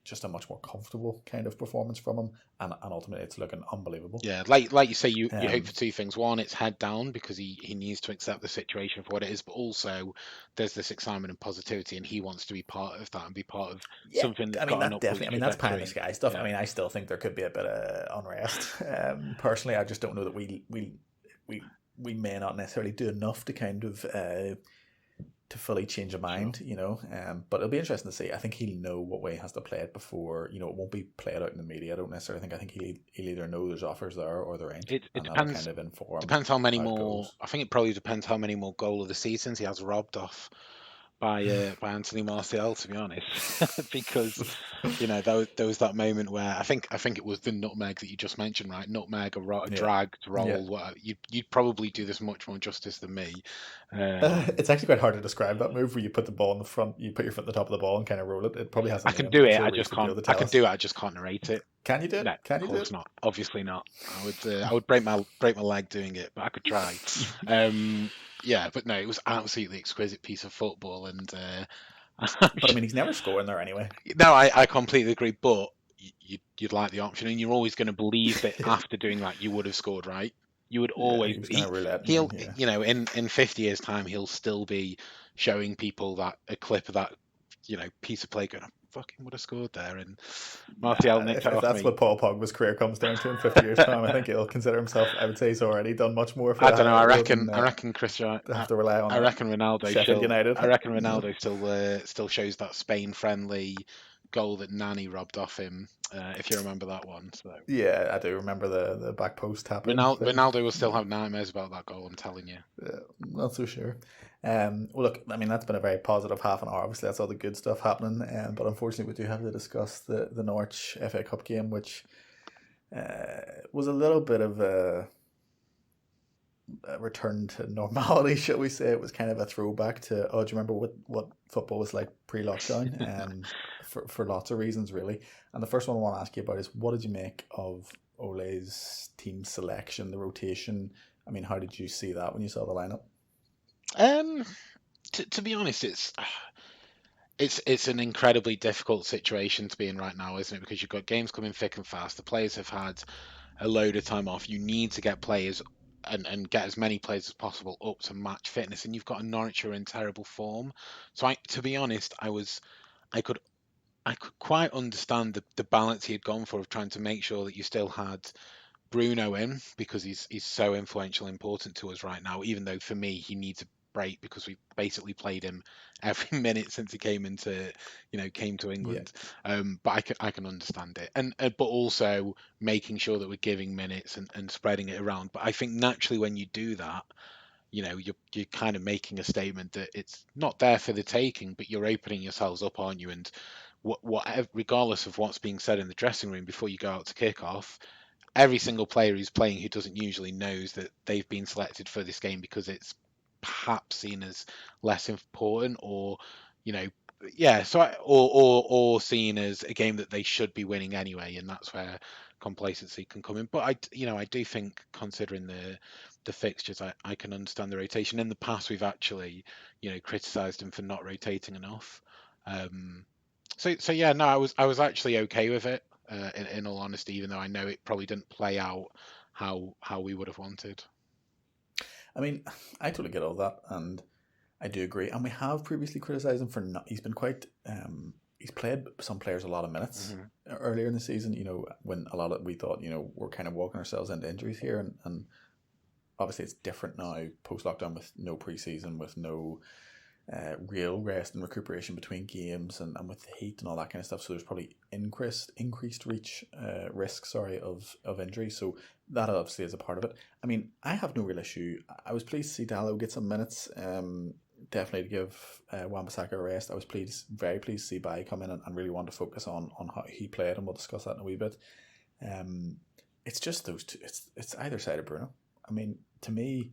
just a much more comfortable kind of performance from him, and ultimately it's looking unbelievable. Yeah, like you say, you hope for 2 things. One, it's head down because he needs to accept the situation for what it is, but also there's this excitement and positivity, and he wants to be part of that and be part of something that's got an upwards trajectory. That's pie in the sky stuff. I mean, I still think there could be a bit of unrest. Personally, I just don't know that we may not necessarily do enough to kind of to fully change a mind, but it'll be interesting to see. I think he'll know what way he has to play it before, it won't be played out in the media. I don't necessarily think. I think he'll either know there's offers there or there ain't. It depends. Kind of inform. Depends how many more. I think it probably depends how many more goal of the seasons he has robbed off by Anthony Martial, to be honest, because there was that moment where I think it was the nutmeg that you just mentioned, right? Nutmeg, a drag, roll. Yeah. You'd probably do this much more justice than me. It's actually quite hard to describe that move where you put the ball in the front, you put your foot on the top of the ball and kind of roll it. It probably has. I can do it. I just can't. I can do it. I just can't narrate it. Can you do it? No, can you of course not. Obviously not. I would break my leg doing it, but I could try. Yeah, but no, it was absolutely exquisite piece of football, and but I mean, he's never scoring there anyway. No, I completely agree, but you'd like the option, and you're always going to believe that after doing that you would have scored, right? You would always. He'll in 50 years' time, he'll still be showing people a clip of that, piece of play going, I fucking would have scored there, and Martial nicked it off. That's what Paul Pogba's career comes down to in 50 years' time. I think he'll consider himself. I would say he's already done much more. I don't know. I reckon Cristiano. Have to rely on. I reckon Ronaldo. Sheffield United. I reckon Ronaldo still shows that Spain-friendly goal that Nani robbed off him. If you remember that one. So. Yeah, I do remember the back post happening. Ronaldo will still have nightmares about that goal, I'm telling you. Yeah, not so sure. Well, look, I mean, that's been a very positive half an hour. Obviously, that's all the good stuff happening. But unfortunately, we do have to discuss the Norwich FA Cup game, which was a little bit of a return to normality, shall we say. It was kind of a throwback to, do you remember what football was like pre-lockdown? For lots of reasons, really. And the first one I want to ask you about is, what did you make of Ole's team selection, the rotation? I mean, how did you see that when you saw the lineup? To be honest, it's an incredibly difficult situation to be in right now, isn't it? Because you've got games coming thick and fast. The players have had a load of time off. You need to get players and get as many players as possible up to match fitness, and you've got a Norwich who are in terrible form. So to be honest, I could quite understand the balance he had gone for of trying to make sure that you still had Bruno in because he's so influential and important to us right now, even though for me he needs a break because we basically played him every minute since he came to England. But I can understand it, and but also making sure that we're giving minutes and spreading it around. But I think naturally when you do that, you're kind of making a statement that it's not there for the taking, but you're opening yourselves up, aren't you? And whatever, regardless of what's being said in the dressing room before you go out to kick off, every single player who's playing who doesn't usually knows that they've been selected for this game because it's perhaps seen as less important, or or seen as a game that they should be winning anyway, and that's where complacency can come in. But I do think, considering the fixtures, I can understand the rotation. In the past, we've actually criticised him for not rotating enough. So yeah, no, I was actually okay with it. In all honesty, even though I know it probably didn't play out how we would have wanted. I mean, I totally get all that, and I do agree. And we have previously criticised him for not. He's been quite. He's played some players a lot of minutes earlier in the season. When a lot of we thought we're kind of walking ourselves into injuries here, and obviously it's different now post lockdown with no preseason, with no real rest and recuperation between games, and with the heat and all that kind of stuff. So there's probably increased risk of injury. So that obviously is a part of it. I mean, I have no real issue. I was pleased to see Dallo get some minutes. Definitely to give Wan-Bissaka a rest. I was very pleased to see Bai come in and really want to focus on how he played, and we'll discuss that in a wee bit. It's just those two. It's either side of Bruno. I mean, to me,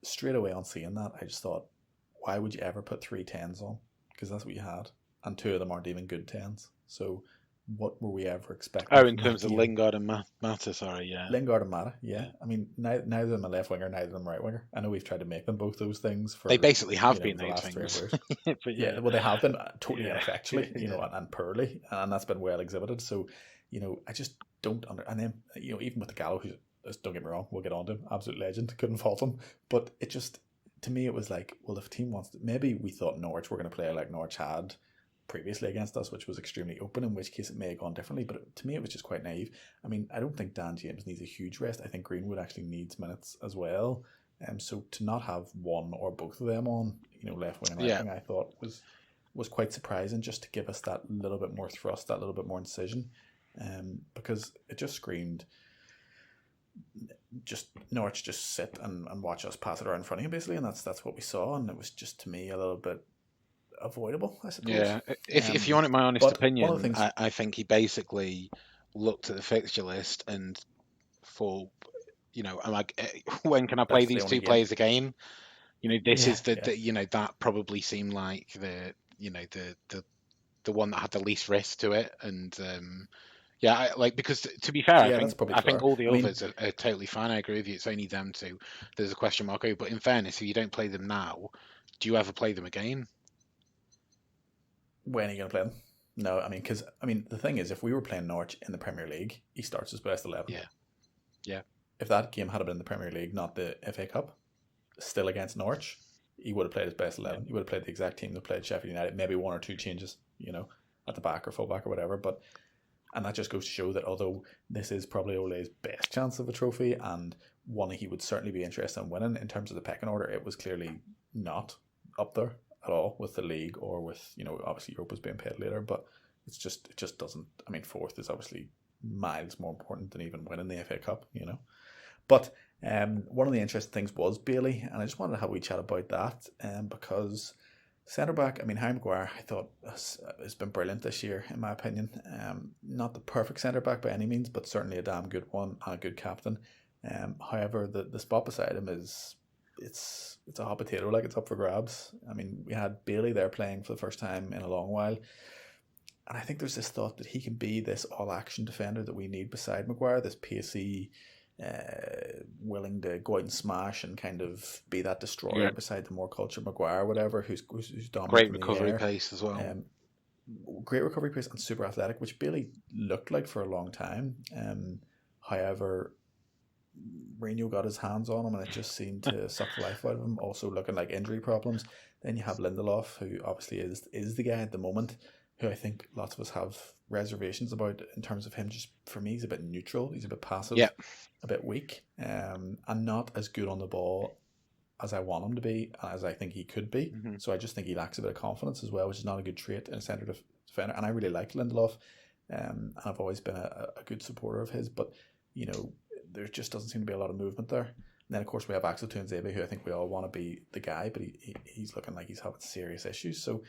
straight away on seeing that, I just thought, why would you ever put 3 10s on? Because that's what you had, and 2 of them aren't even good 10s. So what were we ever expecting? Oh, in terms of Lingard and Mata, sorry, yeah. Lingard and Mata, yeah. I mean, neither of them a left winger, neither of them a right winger. I know we've tried to make them both those things for. They basically have been the those last things. 3 years. But yeah, well, they have been totally ineffectually, and poorly, and that's been well exhibited. So, I just don't and then even with the Gallo, who, don't get me wrong, we'll get on to him, absolute legend, couldn't fault him, but it just. To me, it was like, well, if a team wants to, maybe we thought Norwich were going to play like Norwich had previously against us, which was extremely open, in which case it may have gone differently. But to me, it was just quite naive. I mean, I don't think Dan James needs a huge rest. I think Greenwood actually needs minutes as well. So to not have one or both of them on, left wing and right wing, I thought was quite surprising, just to give us that little bit more thrust, that little bit more incision, because it just screamed. Just Norwich just sit and watch us pass it around in front of you, basically, and that's what we saw, and it was just, to me, a little bit avoidable, I suppose. Yeah, if you want my honest opinion, things... I think he basically looked at the fixture list and thought, I'm like, when can I play these 2 players again? This is that probably seemed like the one that had the least risk to it, and because to be fair, I think all the others are totally fine. I agree with you. It's only them 2. There's a question mark over. But in fairness, if you don't play them now, do you ever play them again? When are you going to play them? No, because the thing is, if we were playing Norwich in the Premier League, he starts his best 11. Yeah. If that game had been in the Premier League, not the FA Cup, still against Norwich, he would have played his best 11. He would have played the exact team that played Sheffield United, maybe 1 or 2 changes, at the back or full back or whatever, and that just goes to show that although this is probably Ole's best chance of a trophy, and one he would certainly be interested in winning, in terms of the pecking order, it was clearly not up there at all with the league, or with, obviously Europa's being paid later, but it just doesn't. 4th is obviously miles more important than even winning the FA Cup, But one of the interesting things was Bailey, and I just wanted to have a wee chat about that, because centre back, Harry Maguire, I thought has been brilliant this year, in my opinion. Not the perfect centre back by any means, but certainly a damn good one and a good captain. However, the spot beside him it's a hot potato, like it's up for grabs. We had Bailey there playing for the first time in a long while, and I think there's this thought that he can be this all-action defender that we need beside Maguire, this pacey, willing to go out and smash and kind of be that destroyer beside the more cultured Maguire, whatever, who's dominant. Great recovery pace as well. Great recovery pace and super athletic, which Bailey looked like for a long time. However, Mourinho got his hands on him, and it just seemed to suck the life out of him. Also looking like injury problems. Then you have Lindelof, who obviously is the guy at the moment, who I think lots of us have reservations about in terms of him. Just for me, he's a bit neutral. He's a bit passive, Yeah. a bit weak, and not as good on the ball as I want him to be, as I think he could be. Mm-hmm. So I just think he lacks a bit of confidence as well, which is not a good trait in a centre defender. And I really like Lindelof, and I've always been a good supporter of his. But you know, there just doesn't seem to be a lot of movement there. And then of course we have Axel Tuanzebe, who I think we all want to be the guy, but he's looking like he's having serious issues. So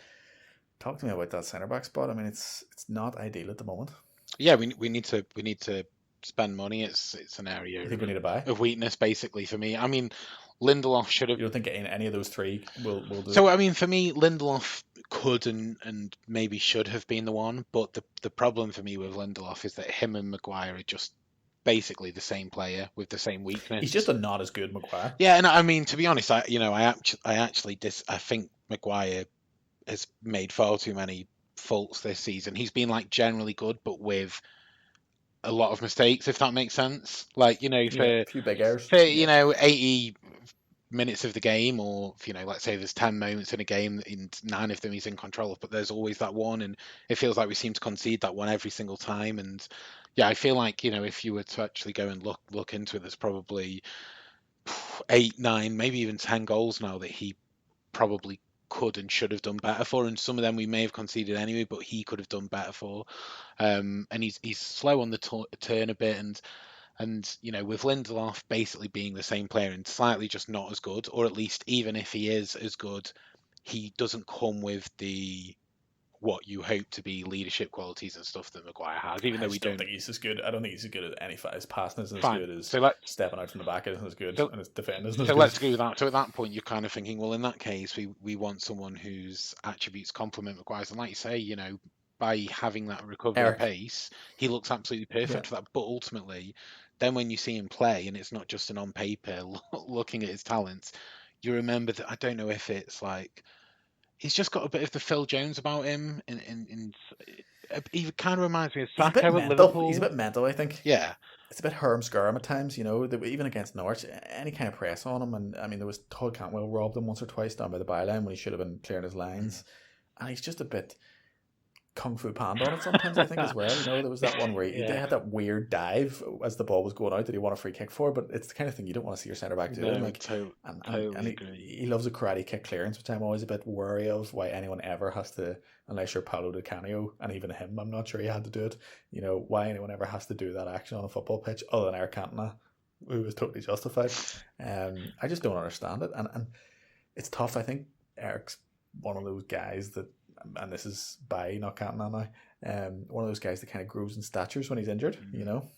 talk to me about that centre back spot. I mean, it's not ideal at the moment. Yeah, we need to spend money. It's an area You think we need to buy? of weakness, basically, for me. I mean, Lindelof should have. You don't think any of those three will do? So I mean, for me, Lindelof could and maybe should have been the one, but the problem for me with Lindelof is that him and Maguire are just basically the same player with the same weakness. He's just a not as good Maguire. Yeah, and I mean, to be honest, I think Maguire has made far too many faults this season. He's been like generally good, but with a lot of mistakes, if that makes sense. Like, you know, a few big errors. For, you know, 80 minutes of the game, or, you know, let's say there's 10 moments in a game, and 9 of them he's in control of, but there's always that one, and it feels like we seem to concede that one every single time. And yeah, I feel like, you know, if you were to actually go and look into it, there's probably 8, 9, maybe even 10 goals now that he probably could and should have done better for, and some of them we may have conceded anyway, but he could have done better for. And he's slow on the turn a bit, and you know, with Lindelof basically being the same player and slightly just not as good, or at least even if he is as good, he doesn't come with the what you hope to be leadership qualities and stuff that Maguire has. Even though we don't think he's as good. I don't think he's as good as any. His passing isn't Fine. as good as So stepping out from the back isn't as good, and his defending isn't as so good. let's go with that. So at that point, you're kind of thinking, well, in that case, we want someone whose attributes complement Maguire's, and like you say, you know, by having that recovery pace, he looks absolutely perfect for that. But ultimately, then when you see him play, and it's not just an on paper looking at his talents, you remember that, I don't know if it's like he's just got a bit of the Phil Jones about him, he kind of reminds me of Saka at Liverpool. He's a bit mental, I think. Yeah. It's a bit Herm-Skarm at times, you know, even against Norwich, any kind of press on him. And I mean, there was Todd Cantwell robbed him once or twice down by the byline when he should have been clearing his lines. And he's just a bit Kung Fu Panda on it sometimes, I think, as well. You know, there was that one where they had that weird dive as the ball was going out that he won a free kick for, but it's the kind of thing you don't want to see your centre back doing. He loves a karate kick clearance, which I'm always a bit wary of. Why anyone ever has to, unless you're Paulo Di Canio, and even him, I'm not sure he had to do it. You know, why anyone ever has to do that action on a football pitch, other than Eric Cantona, who was totally justified. I just don't understand it, and it's tough. I think Eric's one of those guys that, and this is by not Cantona now, one of those guys that kind of grows in statures when he's injured, you know,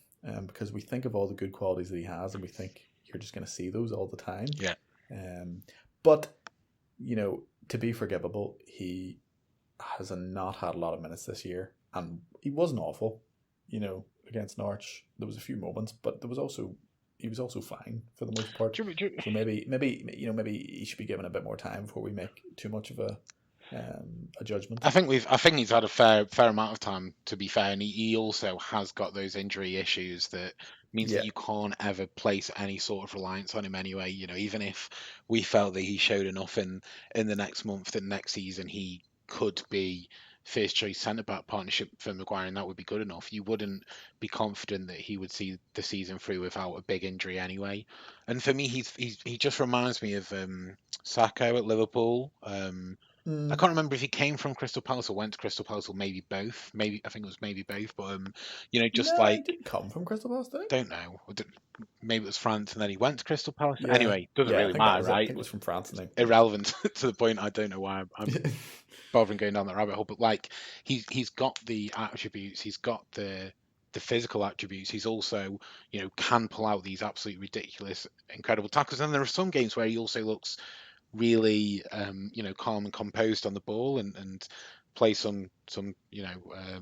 because we think of all the good qualities that he has, and we think you're just going to see those all the time. Yeah. But you know, to be forgivable, he has not had a lot of minutes this year, and he wasn't awful. You know, against Norwich, there was a few moments, but he was also fine for the most part. So maybe he should be given a bit more time before we make too much of a judgment. I think he's had a fair amount of time, to be fair, and he also has got those injury issues that means that you can't ever place any sort of reliance on him anyway. You know, even if we felt that he showed enough in the next month, that next season he could be first choice centre back partnership for Maguire, and that would be good enough, you wouldn't be confident that he would see the season through without a big injury anyway. And for me, he just reminds me of Saka at Liverpool. I can't remember if he came from Crystal Palace or went to Crystal Palace, or maybe both. I think it was maybe both. But you know, just he didn't come from Crystal Palace, did he? Don't know. Maybe it was France, and then he went to Crystal Palace. Yeah. Anyway, doesn't really matter, right? I think it was from France. Irrelevant to the point. I don't know why I'm bothering going down that rabbit hole. But like, he's got the attributes. He's got the physical attributes. He's also, you know, can pull out these absolutely ridiculous, incredible tackles. And there are some games where he also looks really you know, calm and composed on the ball, and play some you know,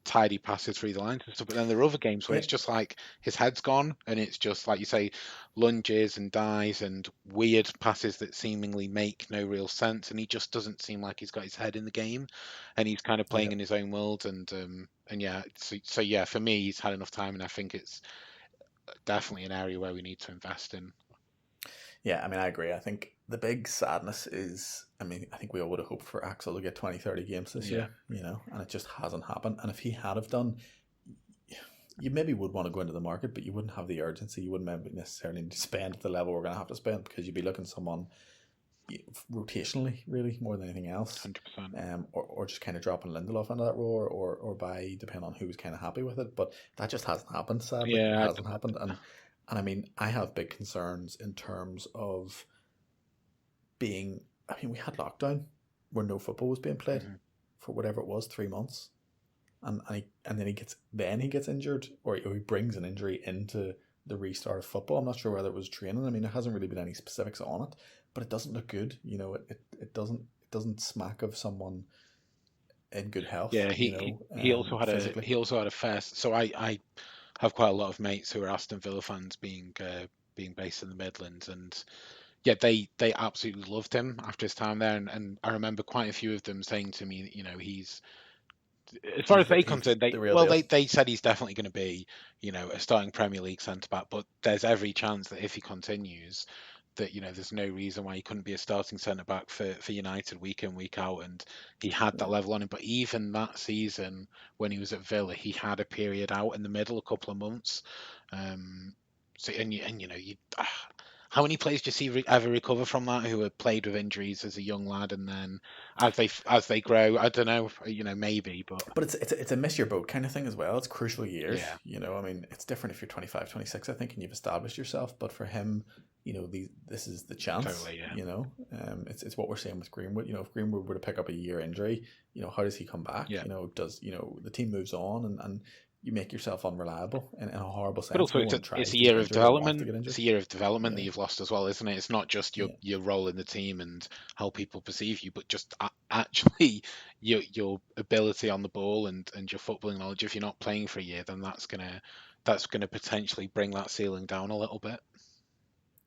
tidy passes through the lines and stuff. But then there are other games where it's just like his head's gone, and it's just like you say, lunges and dives and weird passes that seemingly make no real sense, and he just doesn't seem like he's got his head in the game, and he's kind of playing in his own world. And yeah, so yeah, for me, he's had enough time, and I think it's definitely an area where we need to invest in. Yeah, I mean, I agree. I think the big sadness is, I mean, I think we all would have hoped for Axel to get 20, 30 games this year, and it just hasn't happened. And if he had have done, you maybe would want to go into the market, but you wouldn't have the urgency. You wouldn't maybe necessarily need to spend at the level we're going to have to spend, because you'd be looking someone rotationally, really, more than anything else. 100%. Or just kind of dropping Lindelof into that role, or by, depending on who was kind of happy with it. But that just hasn't happened, sadly. It hasn't happened. And I mean, I have big concerns in terms of being, I mean, we had lockdown where no football was being played for whatever it was, 3 months. And then he gets injured, or he brings an injury into the restart of football. I'm not sure whether it was training. I mean, there hasn't really been any specifics on it, but it doesn't look good. You know, it doesn't smack of someone in good health. Yeah, he also had physically. a fair. So I have quite a lot of mates who are Aston Villa fans, being based in the Midlands, and yeah, they absolutely loved him after his time there, and I remember quite a few of them saying to me, you know, he's, as far as they're concerned, the real deal. they said he's definitely going to be, you know, a starting Premier League centre back, but there's every chance that if he continues, that, you know, there's no reason why he couldn't be a starting centre back for United week in, week out, and he had that level on him. But even that season when he was at Villa, he had a period out in the middle, a couple of months. So and you know, how many players do you see ever recover from that, who have played with injuries as a young lad, and then as they grow, I don't know, you know, maybe, but it's a miss your boat kind of thing as well. It's crucial years. Yeah. You know, I mean, it's different if you're 25, 26, I think, and you've established yourself. But for him, you know, this is the chance. Totally, yeah. You know, it's what we're saying with Greenwood. You know, if Greenwood were to pick up a year injury, you know, how does he come back? Yeah. You know, the team moves on, and you make yourself unreliable in a horrible sense. But also, it's a year of development. It's a year of development that you've lost as well, isn't it? It's not just your role in the team and how people perceive you, but just actually your ability on the ball and your footballing knowledge. If you're not playing for a year, then that's gonna potentially bring that ceiling down a little bit.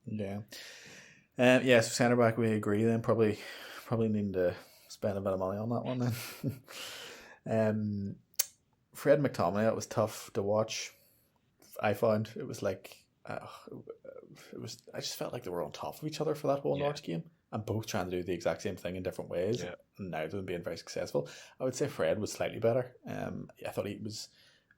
Yeah. So centre back, we agree. Then probably need to spend a bit of money on that one then. Fred McTominay, that was tough to watch. I found it was like it was. I just felt like they were on top of each other for that whole Norwich game, and both trying to do the exact same thing in different ways. Yeah. And neither of them being very successful. I would say Fred was slightly better. I thought he was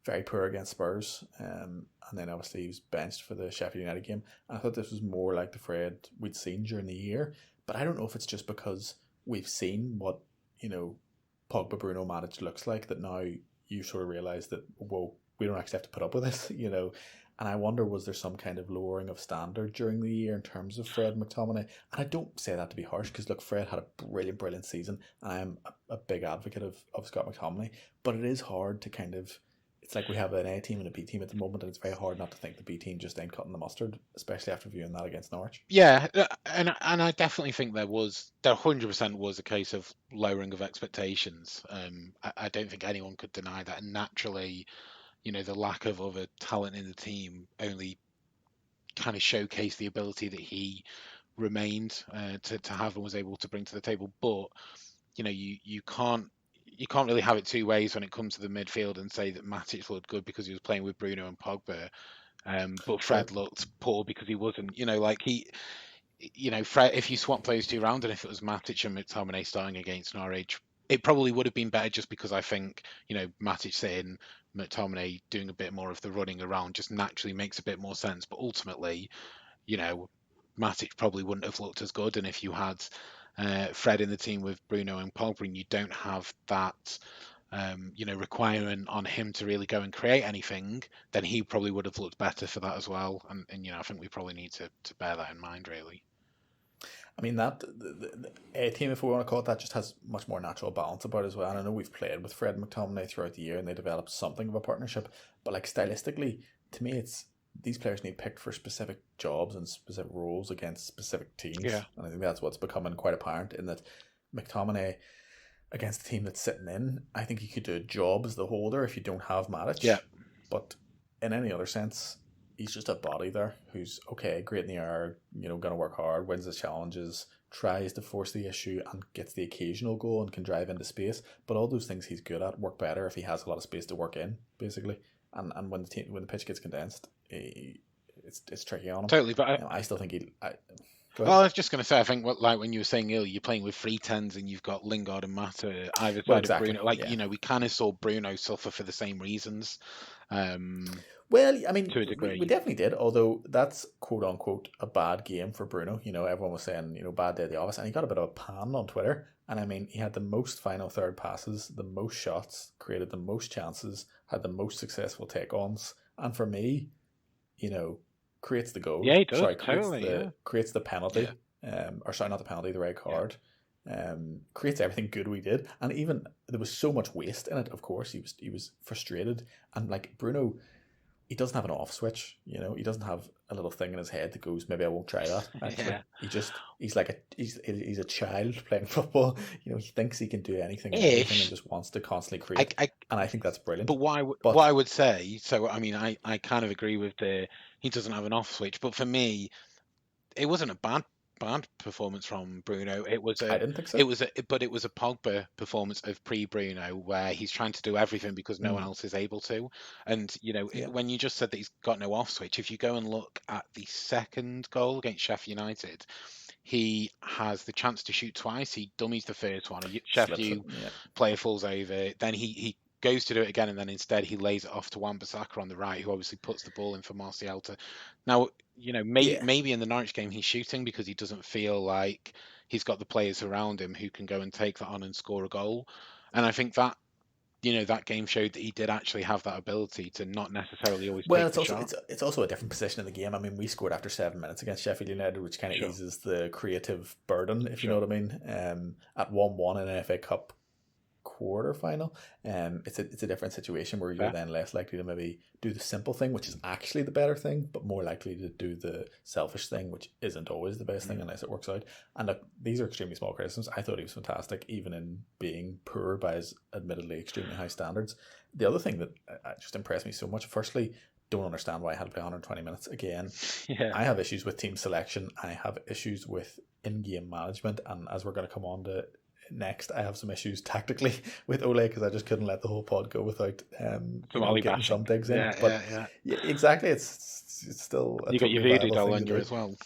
very poor against Spurs, and then obviously he was benched for the Sheffield United game. And I thought this was more like the Fred we'd seen during the year, but I don't know if it's just because we've seen what, you know, Pogba, Bruno, Matic looks like, that now you sort of realise that, whoa, we don't actually have to put up with this, you know. And I wonder, was there some kind of lowering of standard during the year in terms of Fred McTominay? And I don't say that to be harsh, because look, Fred had a brilliant season, and I am a big advocate of Scott McTominay, but it is hard to kind of, it's like we have an A team and a B team at the moment, and it's very hard not to think the B team just ain't cutting the mustard, especially after viewing that against Norwich. Yeah, and I definitely think there 100% was a case of lowering of expectations. I don't think anyone could deny that. And naturally, you know, the lack of other talent in the team only kind of showcased the ability that he remained to have and was able to bring to the table. But, you know, you can't really have it two ways when it comes to the midfield and say that Matic looked good because he was playing with Bruno and Pogba. But Fred looked poor because he wasn't. You know, like Fred, if you swap those two around, and if it was Matic and McTominay starting against Norwich, it probably would have been better, just because I think, you know, Matic sitting, McTominay doing a bit more of the running around just naturally makes a bit more sense. But ultimately, you know, Matic probably wouldn't have looked as good. And if you had Fred in the team with Bruno and Pogba, and you don't have that you know, requirement on him to really go and create anything, then he probably would have looked better for that as well. And you know, I think we probably need to bear that in mind, really. I mean, that the A team, if we want to call it that, just has much more natural balance about it as well. And I know we've played with Fred McTominay throughout the year, and they developed something of a partnership. But like, stylistically, to me, it's these players need picked for specific jobs and specific roles against specific teams. Yeah. And I think that's what's becoming quite apparent, in that McTominay, against the team that's sitting in, I think he could do a job as the holder if you don't have Matic. Yeah. But in any other sense, he's just a body there who's okay, great in the air, you know, going to work hard, wins the challenges, tries to force the issue and gets the occasional goal and can drive into space. But all those things he's good at work better if he has a lot of space to work in, basically. And when the pitch gets condensed, it's tricky on him. Totally, but I still think Go Well, I ahead. was just going to say, I think like when you were saying earlier, you're playing with 3 10s and you've got Lingard and Mata either Well, side of exactly. Bruno. Like, Yeah. we kind of saw Bruno suffer for the same reasons, Well, I mean, to a we degree. definitely did, although that's quote unquote a bad game for Bruno. Everyone was saying, bad day at the office, and he got a bit of a pan on Twitter. And I mean, he had the most final third passes, the most shots, created the most chances, had the most successful take ons. And for me, you know, creates the goal. Yeah, he does, Sorry, totally, yeah. creates the Yeah. penalty. Or sorry, not the penalty, the red card. Creates everything good we did, and even there was so much waste in it. Of course, he was frustrated, and like Bruno, he doesn't have an off switch. He doesn't have a little thing in his head that goes, maybe I won't try that. Actually, Yeah. he's a child playing football. He thinks he can do anything and everything, and just wants to constantly create. And I think that's brilliant. But what I would say, so I mean, I kind of agree with he doesn't have an off switch, but for me, it wasn't a bad performance from Bruno. I didn't think so. It was a Pogba performance of pre-Bruno where he's trying to do everything because no one else is able to. And when you just said that he's got no off switch, if you go and look at the second goal against Sheffield United, he has the chance to shoot twice. He dummies the first one. Sheffield player falls over. Then he goes to do it again, and then instead he lays it off to Wan-Bissaka on the right, who obviously puts the ball in for Martial to. Now, maybe in the Norwich game he's shooting because he doesn't feel like he's got the players around him who can go and take that on and score a goal. And I think that that game showed that he did actually have that ability to not necessarily always take the shot. It's also a different position in the game. I mean, we scored after 7 minutes against Sheffield United, which kind of eases the creative burden, if you know what I mean. At 1-1 in an FA Cup quarter final, it's a different situation where you're then less likely to maybe do the simple thing, which is actually the better thing, but more likely to do the selfish thing, which isn't always the best thing unless it works out. And look, these are extremely small criticisms. I thought he was fantastic, even in being poor by his admittedly extremely high standards. The other thing that just impressed me so much, firstly, don't understand why I had to play 120 minutes again. I have issues with team selection. I have issues with in-game management, and as we're going to come on to next, I have some issues tactically with Ole because I just couldn't let the whole pod go without getting some digs in. Yeah, exactly. It's still you got your voodoo doll on you as well.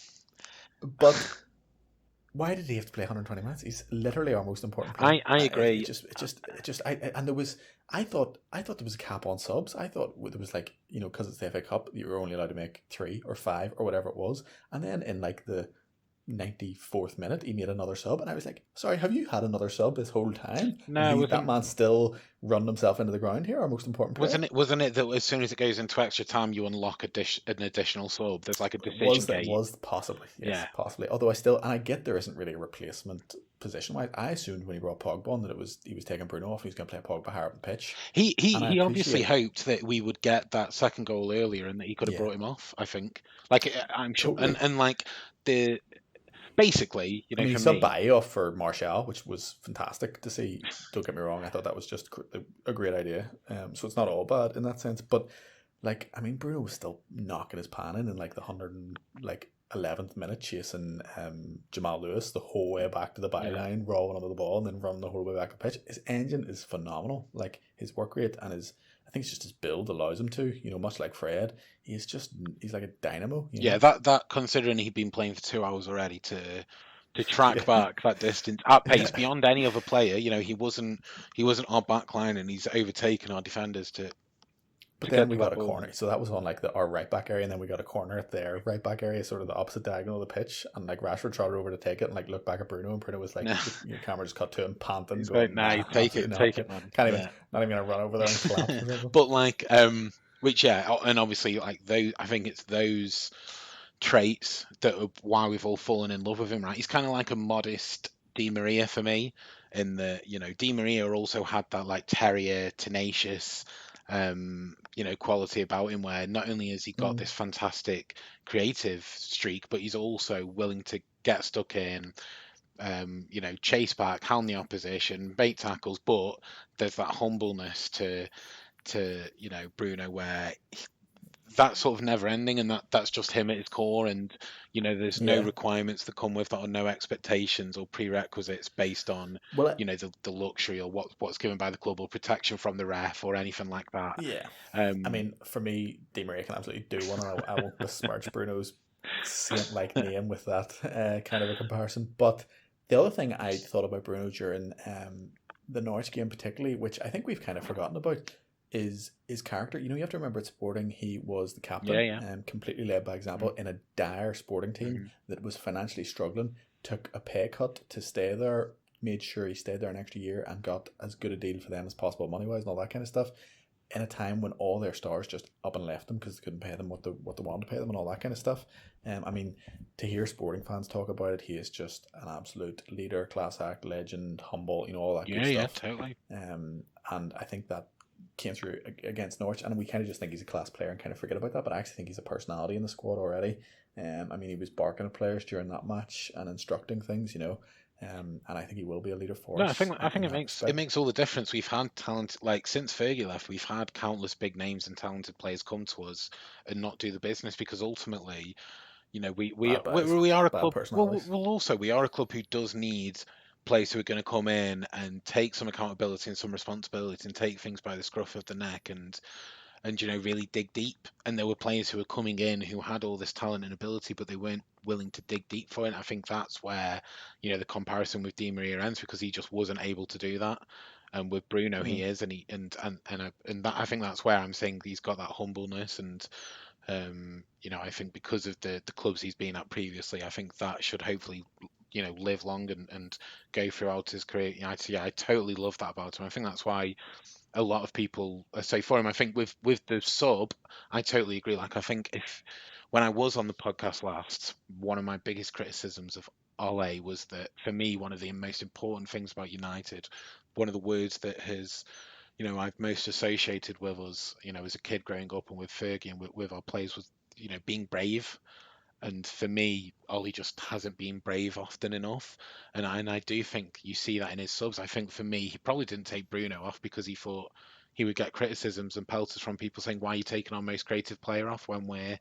But why did he have to play 120 minutes? He's literally our most important player. I agree. I thought there was a cap on subs. I thought there was because it's the FA Cup, you were only allowed to make 3 or 5 or whatever it was, and then in the 94th minute he made another sub, and I was like, sorry, have you had another sub this whole time? No, that man still run himself into the ground here, our most important player. Wasn't it that as soon as it goes into extra time you unlock an additional sub? There's like a decision gate. Was possibly, yes, possibly. Although I get there isn't really a replacement position. I assumed when he brought Pogba on that he was taking Bruno off and he was going to play Pogba higher up the pitch. He obviously hoped that we would get that second goal earlier and that he could have brought him off. I think, I'm sure, totally. and basically, he subbed Bailly off for Martial, which was fantastic to see. Don't get me wrong, I thought that was just a great idea. So it's not all bad in that sense. But Bruno was still knocking his pan in the 111th minute, chasing Jamal Lewis the whole way back to the byline, rolling under the ball, and then running the whole way back to the pitch. His engine is phenomenal. His work rate and I think it's just his build allows him to, much like Fred. He's like a dynamo. Yeah, that considering he'd been playing for 2 hours already to track back that distance at pace beyond any other player. He wasn't our backline, and he's overtaken our defenders to. But then we got a corner, so that was on our right back area, and then we got a corner at their right back area, sort of the opposite diagonal of the pitch, and Rashford trotted over to take it and looked back at Bruno, and Bruno was your camera just cut to him panting. He's going, take it, man. Not even gonna run over there and collapse. But which and obviously those, I think it's those traits that are why we've all fallen in love with him, right? He's kind of like a modest Di Maria for me, in the Di Maria also had that terrier, tenacious. Quality about him where not only has he got this fantastic creative streak, but he's also willing to get stuck in, chase back, hound the opposition, bait tackles, but there's that humbleness to Bruno where that's sort of never ending, and that's just him at his core, and there's no requirements that come with that, or no expectations or prerequisites based on the luxury or what's given by the club or protection from the ref or anything like that. For me, Di Maria can absolutely do one, and I won't besmirch Bruno's saint-like name with that kind of a comparison. But the other thing I thought about Bruno during the Norwich game particularly, which I think we've kind of forgotten about, is his character. You have to remember at Sporting he was the captain, Yeah. Completely led by example in a dire Sporting team that was financially struggling, took a pay cut to stay there, made sure he stayed there an extra year and got as good a deal for them as possible money-wise and all that kind of stuff, in a time when all their stars just up and left them because they couldn't pay them what they wanted to pay them and all that kind of stuff. I mean, to hear Sporting fans talk about it, he is just an absolute leader, class act, legend, humble, all that good stuff. Yeah, totally. And I think that came through against Norwich, and we kind of just think he's a class player and kind of forget about that, but I actually think he's a personality in the squad already. I mean, he was barking at players during that match and instructing things, and I think he will be a leader for us. I think it makes all the difference. We've had talent, like since Fergie left, we've had countless big names and talented players come to us and not do the business because ultimately, we are a club. Well, also we are a club who does need players who are going to come in and take some accountability and some responsibility and take things by the scruff of the neck and really dig deep. And there were players who were coming in who had all this talent and ability, but they weren't willing to dig deep for it. And I think that's where the comparison with Di Maria ends, because he just wasn't able to do that. And with Bruno, he is, and that, I think that's where I'm saying he's got that humbleness and. I think because of the clubs he's been at previously, I think that should hopefully, live long and go throughout his career. I totally love that about him. I think that's why a lot of people say for him. I think with the sub, I totally agree. Like, I think when I was on the podcast last, one of my biggest criticisms of Ole was that for me, one of the most important things about United, one of the words that has I've most associated with us, as a kid growing up and with Fergie and with our players was, being brave. And for me, Ollie just hasn't been brave often enough. And I do think you see that in his subs. I think for me, he probably didn't take Bruno off because he thought he would get criticisms and pelters from people saying, why are you taking our most creative player off when we're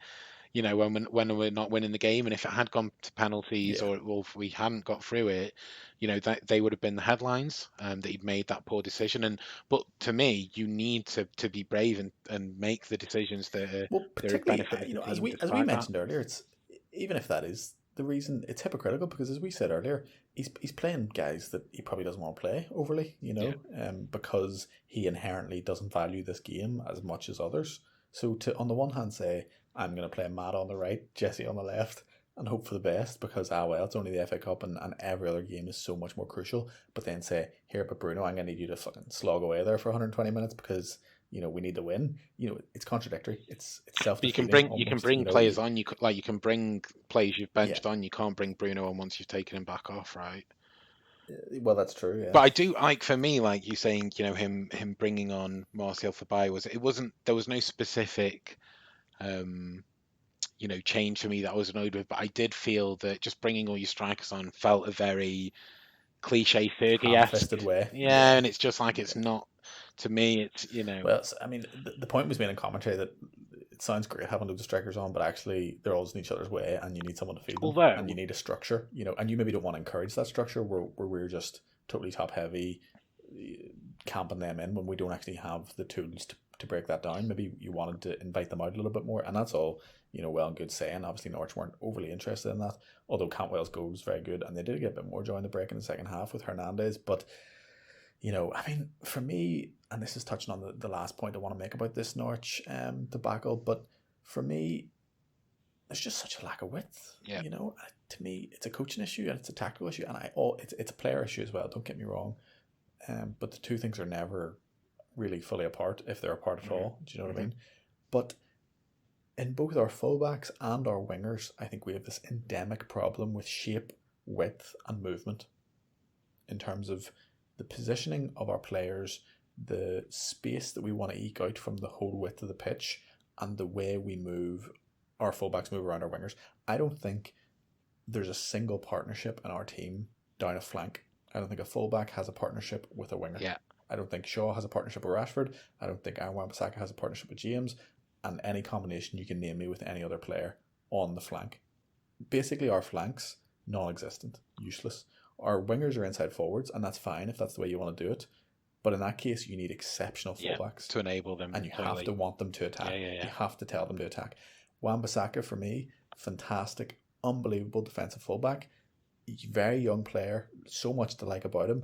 when we're not winning the game? And if it had gone to penalties or if we hadn't got through it, that they would have been the headlines that he'd made that poor decision. But to me, you need to be brave and make the decisions that are particularly benefit the as team we mentioned earlier, it's even if that is the reason, it's hypocritical because as we said earlier, he's playing guys that he probably doesn't want to play overly, because he inherently doesn't value this game as much as others. So to on the one hand say, I'm going to play Matt on the right, Jesse on the left, and hope for the best because, it's only the FA Cup and every other game is so much more crucial. But then say, here, but Bruno, I'm going to need you to fucking slog away there for 120 minutes because, we need to win. It's contradictory. It's self-defeating. You can bring players on. You can bring players you've benched on. You can't bring Bruno on once you've taken him back off, right? Well, that's true. Yeah. But I do for me, like you saying, him bringing on Martial Fabai there was no specific. Change for me that I was annoyed with, but I did feel that just bringing all your strikers on felt a very cliche Fergie-esque way. Yeah, and it's just like it's not. To me, it's Well, I mean, the point was made in commentary that it sounds great having loads of strikers on, but actually they're always in each other's way, and you need someone to feed them, and you need a structure, and you maybe don't want to encourage that structure where we're just totally top heavy, camping them in when we don't actually have the tools to break that down. Maybe you wanted to invite them out a little bit more, and that's all well and good saying. Obviously Norwich weren't overly interested in that, although Cantwell's goal was very good and they did get a bit more joy in the break in the second half with Hernandez. But I mean, for me, and this is touching on the last point I want to make about this Norwich debacle, but for me there's just such a lack of width. To me it's a coaching issue and it's a tactical issue, and it's a player issue as well, don't get me wrong, but the two things are never really fully apart, if they're apart at all. Do you know what I mean? But in both our fullbacks and our wingers, I think we have this endemic problem with shape, width, and movement in terms of the positioning of our players, the space that we want to eke out from the whole width of the pitch, and the way we move, our fullbacks move around our wingers. I don't think there's a single partnership in our team down a flank. I don't think a fullback has a partnership with a winger. Yeah. I don't think Shaw has a partnership with Rashford. I don't think Aaron Wan-Bissaka has a partnership with James. And any combination you can name me with any other player on the flank. Basically, our flanks, non-existent, useless. Our wingers are inside forwards, and that's fine if that's the way you want to do it. But in that case, you need exceptional fullbacks to enable them, and you have to want them to attack. Yeah. You have to tell them to attack. Wan-Bissaka, for me, fantastic, unbelievable defensive fullback. Very young player, so much to like about him.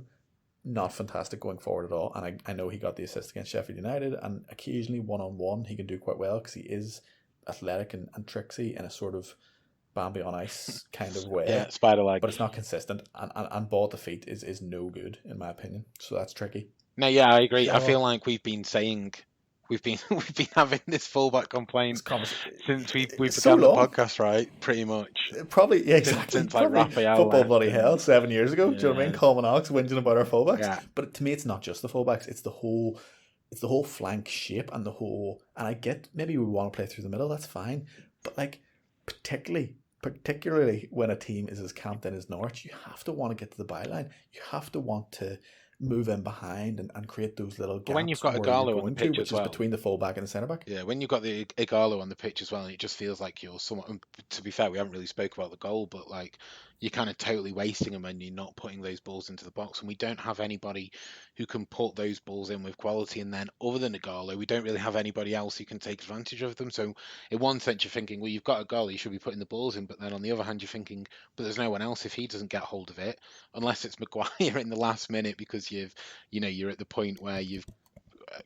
Not fantastic going forward at all. And I know he got the assist against Sheffield United, and occasionally one-on-one he can do quite well because he is athletic and tricksy in a sort of Bambi on ice kind of way. Yeah, spider-like. But it's not consistent, and ball to feet is no good in my opinion. So that's tricky. No, yeah, I agree. I feel like we've been having this fullback complaint since we began the podcast, right? Pretty much. Probably, yeah, exactly. Since like Raphael football bloody hell 7 years ago. Yeah. Do you know what I mean? Colm and Alex whinging about our fullbacks. Yeah. But to me, it's not just the fullbacks. It's the whole flank shape and and I get maybe we want to play through the middle. That's fine, but like particularly when a team is as camped in as Norwich, you have to want to get to the byline. You have to want to move in behind and create those little gaps. When you've got Igalo on the pitch which as well, is between the fullback and the centre back. Yeah, when you've got the Igalo on the pitch as well, and it just feels like you're somewhat. To be fair, we haven't really spoke about the goal, but like you're kind of totally wasting them and you're not putting those balls into the box. And we don't have anybody who can put those balls in with quality. And then other than Igalo, we don't really have anybody else who can take advantage of them. So in one sense, you're thinking, well, you've got Igalo, you should be putting the balls in. But then on the other hand, you're thinking, but there's no one else if he doesn't get hold of it, unless it's Maguire in the last minute because you're at the point where you've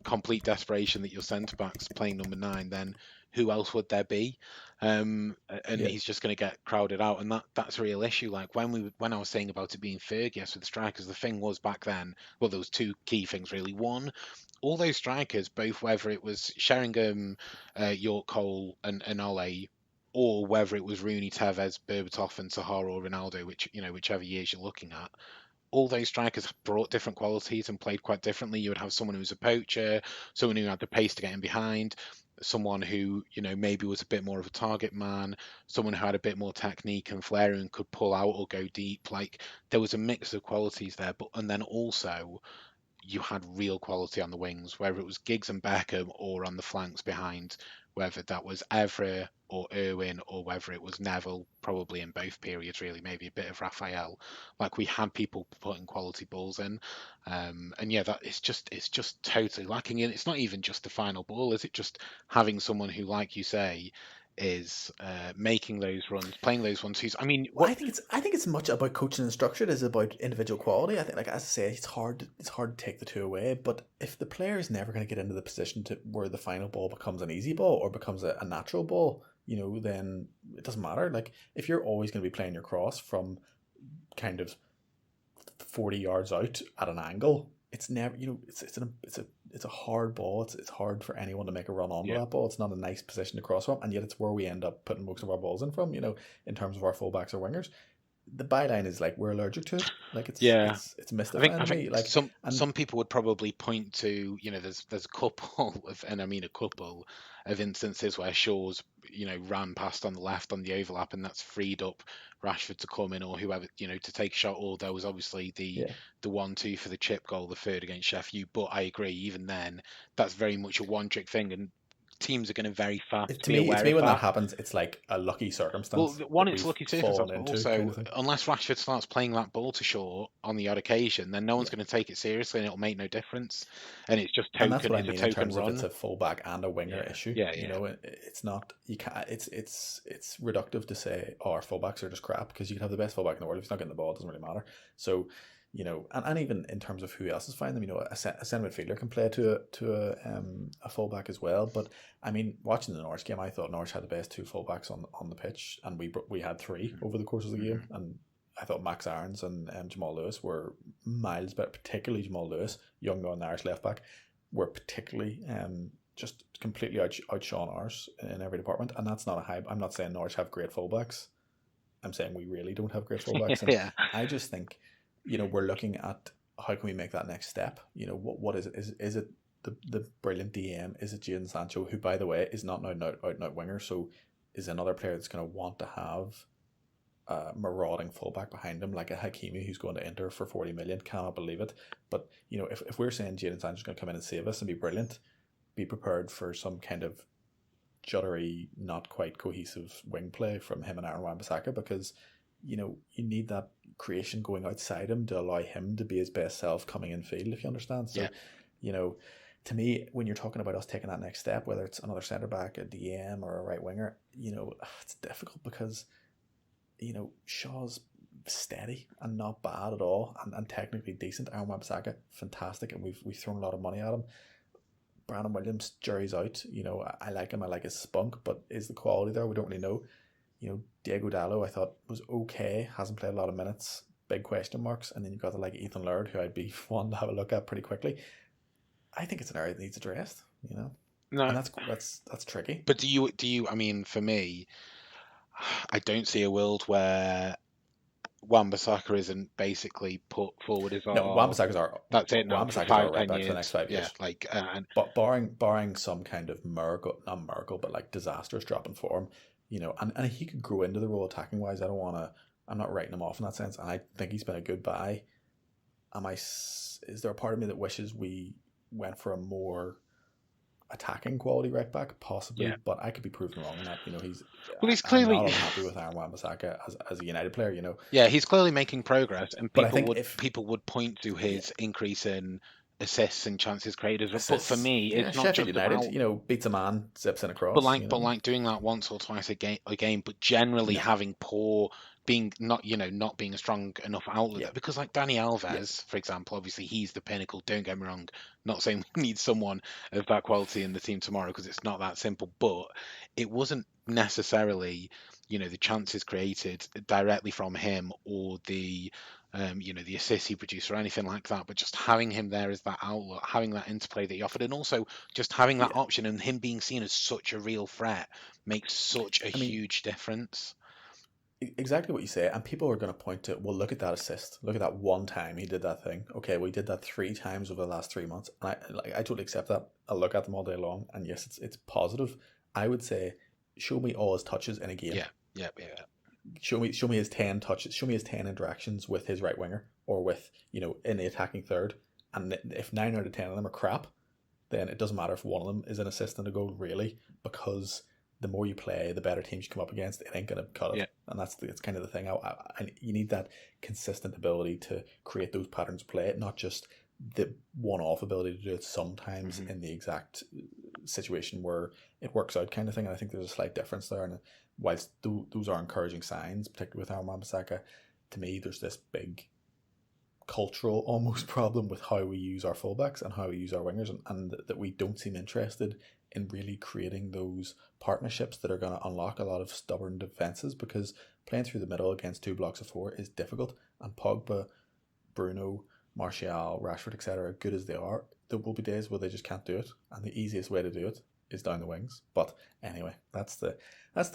complete desperation that your centre back's playing number 9, then who else would there be? He's just going to get crowded out, and that's a real issue. Like when I was saying about it being Fergus with the strikers, the thing was back then. Well, there was 2 key things really. One, all those strikers, both whether it was Sheringham, York Cole, and Ole, or whether it was Rooney, Tevez, Berbatov, and Sahara or Ronaldo, whichever years you're looking at. All those strikers brought different qualities and played quite differently. You would have someone who was a poacher, someone who had the pace to get in behind, someone who, maybe was a bit more of a target man, someone who had a bit more technique and flair and could pull out or go deep. Like there was a mix of qualities there, and then also you had real quality on the wings, whether it was Giggs and Beckham or on the flanks behind, whether that was Evra or Irwin or whether it was Neville, probably in both periods really, maybe a bit of Raphael. Like we had people putting quality balls in, and yeah, that it's just totally lacking. And it's not even just the final ball, is it? Just having someone who, like you say, is making those runs, playing those ones. I think it's much about coaching and structure. It is about individual quality. I think, like as I say, it's hard to take the two away. But if the player is never going to get into the position to where the final ball becomes an easy ball or becomes a natural ball, then it doesn't matter. Like if you're always going to be playing your cross from kind of 40 yards out at an angle, it's never, it's a hard ball. It's hard for anyone to make a run onto that ball. It's not a nice position to cross from, and yet it's where we end up putting most of our balls in from. In terms of our fullbacks or wingers, the byline is like we're allergic to it. Like it's mystifying to me. Like some people would probably point to there's a couple of instances where Shaw's ran past on the left on the overlap, and that's freed up Rashford to come in or whoever to take a shot. Or there was obviously the 1-2 for the chip goal, the third against Sheffield. But I agree, even then, that's very much a one-trick thing, and teams are going to very fast to me when that happens, it's like a lucky circumstance. Well, one, it's lucky circumstance, but also unless Rashford starts playing that ball to Shaw on the odd occasion, then no one's going to take it seriously, and it'll make no difference. And it's just token. And that's what I mean in terms run. of it's a fullback and a winger issue. It's not it's reductive to say our fullbacks are just crap, because you can have the best fullback in the world, if he's not getting the ball, it doesn't really matter. So. And even in terms of who else is finding them, a centre midfielder can play to a fullback as well. But I mean, watching the Norwich game, I thought Norwich had the best 2 fullbacks on the pitch, and we had 3 over the course of the game. And I thought Max Aarons and Jamal Lewis were miles better, particularly Jamal Lewis, young Northern Irish left back, were particularly just completely outshone ours in every department. And that's not a hype. I'm not saying Norwich have great fullbacks. I'm saying we really don't have great fullbacks. And I just think. We're looking at how can we make that next step. What is it? Is it the brilliant DM? Is it Jadon Sancho, who, by the way, is not an out winger, so is another player that's going to want to have a marauding fullback behind him, like a Hakimi who's going to enter for 40 million? Cannot believe it. But if we're saying Jadon Sancho's going to come in and save us and be brilliant, be prepared for some kind of juddery, not quite cohesive wing play from him and Aaron Wan-Bissaka, because you need that creation going outside him to allow him to be his best self coming in field, if you understand. So, to me, when you're talking about us taking that next step, whether it's another centre back, a DM, or a right winger, it's difficult because Shaw's steady and not bad at all, and technically decent. Aaron Wan-Bissaka, fantastic, and we've thrown a lot of money at him. Brandon Williams, jury's out. I like him. I like his spunk, but is the quality there? We don't really know. Diego Dallo, I thought was okay. Hasn't played a lot of minutes. Big question marks. And then you've got Ethan Laird, who I'd be one to have a look at pretty quickly. I think it's an area that needs addressed. No, and that's tricky. But do you? I mean, for me, I don't see a world where Wan-Bissaka isn't basically put forward as No, Wan-Bissaka's our. That's it. Now Wan-Bissaka's for our right back for the next 5 years. Yeah, but barring some kind of not miracle, but like disastrous drop in form, and he could grow into the role attacking wise. I'm not writing him off in that sense, and I think he's been a good buy. Is there a part of me that wishes we went for a more attacking quality right back? Possibly, yeah. But I could be proven wrong in that. He's clearly I'm not unhappy with Aaron Wan-Bissaka as a United player. Yeah, he's clearly making progress, and people would point to his increase in assists and chances created. But for me, it's not Sheffield just United. about, beats a man, zips in across. But doing that once or twice a game, but generally having poor. Not being a strong enough outlet there. Because like Dani Alves, for example, obviously he's the pinnacle. Don't get me wrong. Not saying we need someone of that quality in the team tomorrow, because it's not that simple. But it wasn't necessarily the chances created directly from him or the the assists he produced or anything like that, but just having him there as that outlet, having that interplay that he offered, and also just having that option and him being seen as such a real threat makes such a huge difference. Exactly what you say, and people are going to point to, well, look at that assist, look at that one time he did that thing. Okay, we did that 3 times over the last 3 months, and I totally accept that. I'll look at them all day long, and yes, it's positive. I would say, show me all his touches in a game. Yeah. Show me his 10 touches. Show me his 10 interactions with his right winger or with in the attacking third, and if 9 out of 10 of them are crap, then it doesn't matter if one of them is an assist and a goal, really, because the more you play, the better teams you come up against. It ain't going to cut it. And that's kind of the thing. And you need that consistent ability to create those patterns of play, not just the one-off ability to do it sometimes in the exact situation where it works out kind of thing. And I think there's a slight difference there. And whilst those are encouraging signs, particularly with Aaron Wan-Bissaka, to me, there's this big cultural almost problem with how we use our fullbacks and how we use our wingers, and that we don't seem interested in really creating those partnerships that are going to unlock a lot of stubborn defences, because playing through the middle against 2 blocks of 4 is difficult, and Pogba, Bruno, Martial, Rashford, etc., good as they are, there will be days where they just can't do it, and the easiest way to do it is down the wings. But anyway, that's the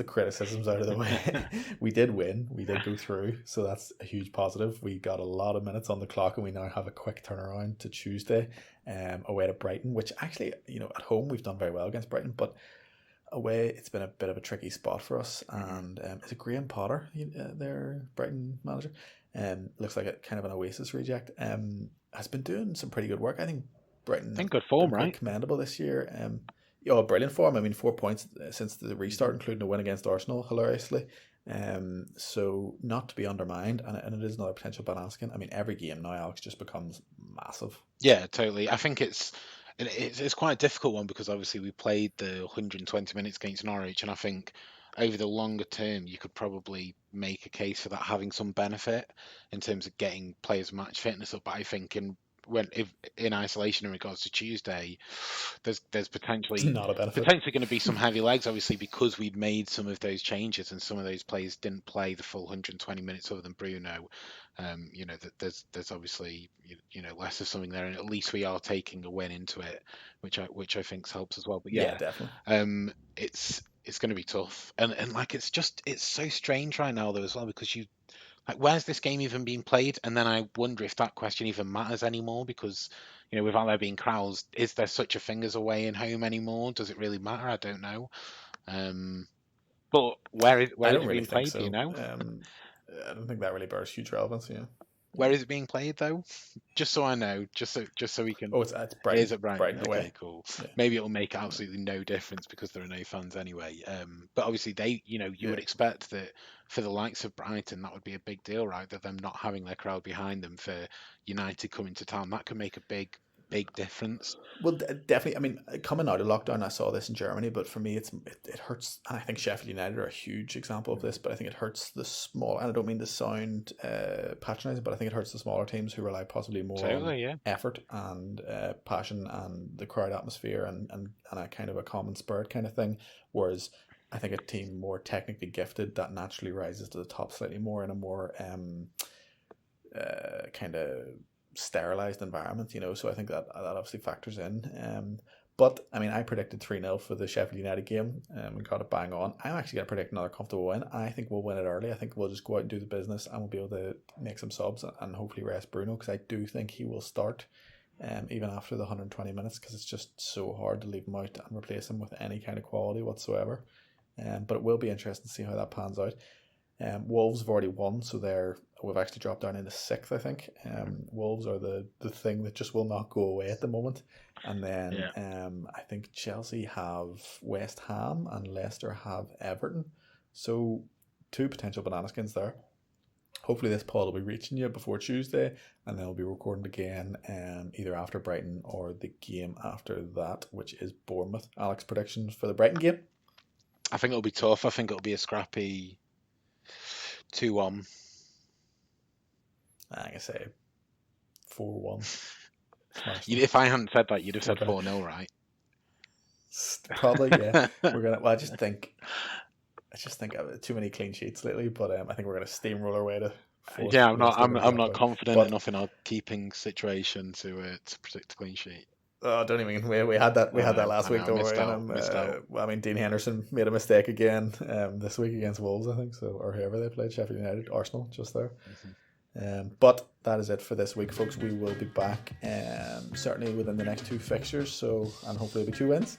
criticisms out of the way. We did win, we did go through, so that's a huge positive. We got a lot of minutes on the clock, and we now have a quick turnaround to Tuesday, away to Brighton, which actually, at home we've done very well against Brighton, but away it's been a bit of a tricky spot for us. And is it Graham Potter, their Brighton manager? Looks like a kind of an Oasis reject. Has been doing some pretty good work. I think Brighton, good form, right? Commendable this year. Brilliant form. I mean, 4 points since the restart, including a win against Arsenal, hilariously. So not to be undermined, and it is another potential banana. I mean, every game now, Alex, just becomes massive. Yeah, totally. I think it's quite a difficult one, because obviously we played the 120 minutes against Norwich, and I think over the longer term you could probably make a case for that having some benefit in terms of getting players' match fitness up. But I think if in isolation in regards to Tuesday, there's potentially not a benefit. Potentially going to be some heavy legs, obviously, because we'd made some of those changes and some of those players didn't play the full 120 minutes other than Bruno. There's obviously less of something there, and at least we are taking a win into it, which I think helps as well. But yeah, definitely. It's going to be tough, and like it's so strange right now though as well, because where's this game even being played? And then I wonder if that question even matters anymore, because without there being crowds, is there such a thing as away and home anymore? Does it really matter? I don't know. But where is it being played? So. Do you know? I don't think that really bears huge relevance. Yeah. Where is it being played though? Just so I know, just so we can. Oh, it's Brighton. It is at Brighton. Away. Okay, cool. Yeah. Maybe it'll make absolutely no difference because there are no fans anyway. But obviously they, you would expect that for the likes of Brighton, that would be a big deal, right? That them not having their crowd behind them for United coming to town, that could make a big big difference. Well, definitely. I mean, coming out of lockdown, I saw this in Germany, but for me, it hurts. And I think Sheffield United are a huge example of this. But I think it hurts the small. And I don't mean to sound patronising, but I think it hurts the smaller teams who rely possibly more on effort and passion and the crowd atmosphere and a kind of a common spirit kind of thing. Whereas I think a team more technically gifted that naturally rises to the top slightly more in a more kind of sterilized environment, so I think that obviously factors in. But I mean, I predicted 3-0 for the Sheffield United game and got it bang on. I'm actually going to predict another comfortable win. I think we'll win it early. I think we'll just go out and do the business and we'll be able to make some subs and hopefully rest Bruno, because I do think he will start even after the 120 minutes, because it's just so hard to leave him out and replace him with any kind of quality whatsoever. But it will be interesting to see how that pans out. Wolves have already won, so we've actually dropped down into 6th, I think. Wolves are the thing that just will not go away at the moment. And then I think Chelsea have West Ham and Leicester have Everton. So 2 potential banana skins there. Hopefully this pod will be reaching you before Tuesday, and then we'll be recording again either after Brighton or the game after that, which is Bournemouth. Alex, predictions for the Brighton game? I think it'll be tough. I think it'll be a scrappy 2-1. I can say 4-1. If I hadn't said that, you'd have said 4-0, right? Probably, yeah. I just think too many clean sheets lately, but I think we're gonna steamroll our way to 4th. Yeah, I'm not confident enough in our keeping situation to predict a clean sheet. Oh, don't even. We had that last week, don't worry. I mean, Dean Henderson made a mistake again this week against Wolves, I think, or whoever they played, Sheffield United, Arsenal, just there. But that is it for this week, folks. We will be back certainly within the next 2 fixtures, and hopefully it'll be 2 wins.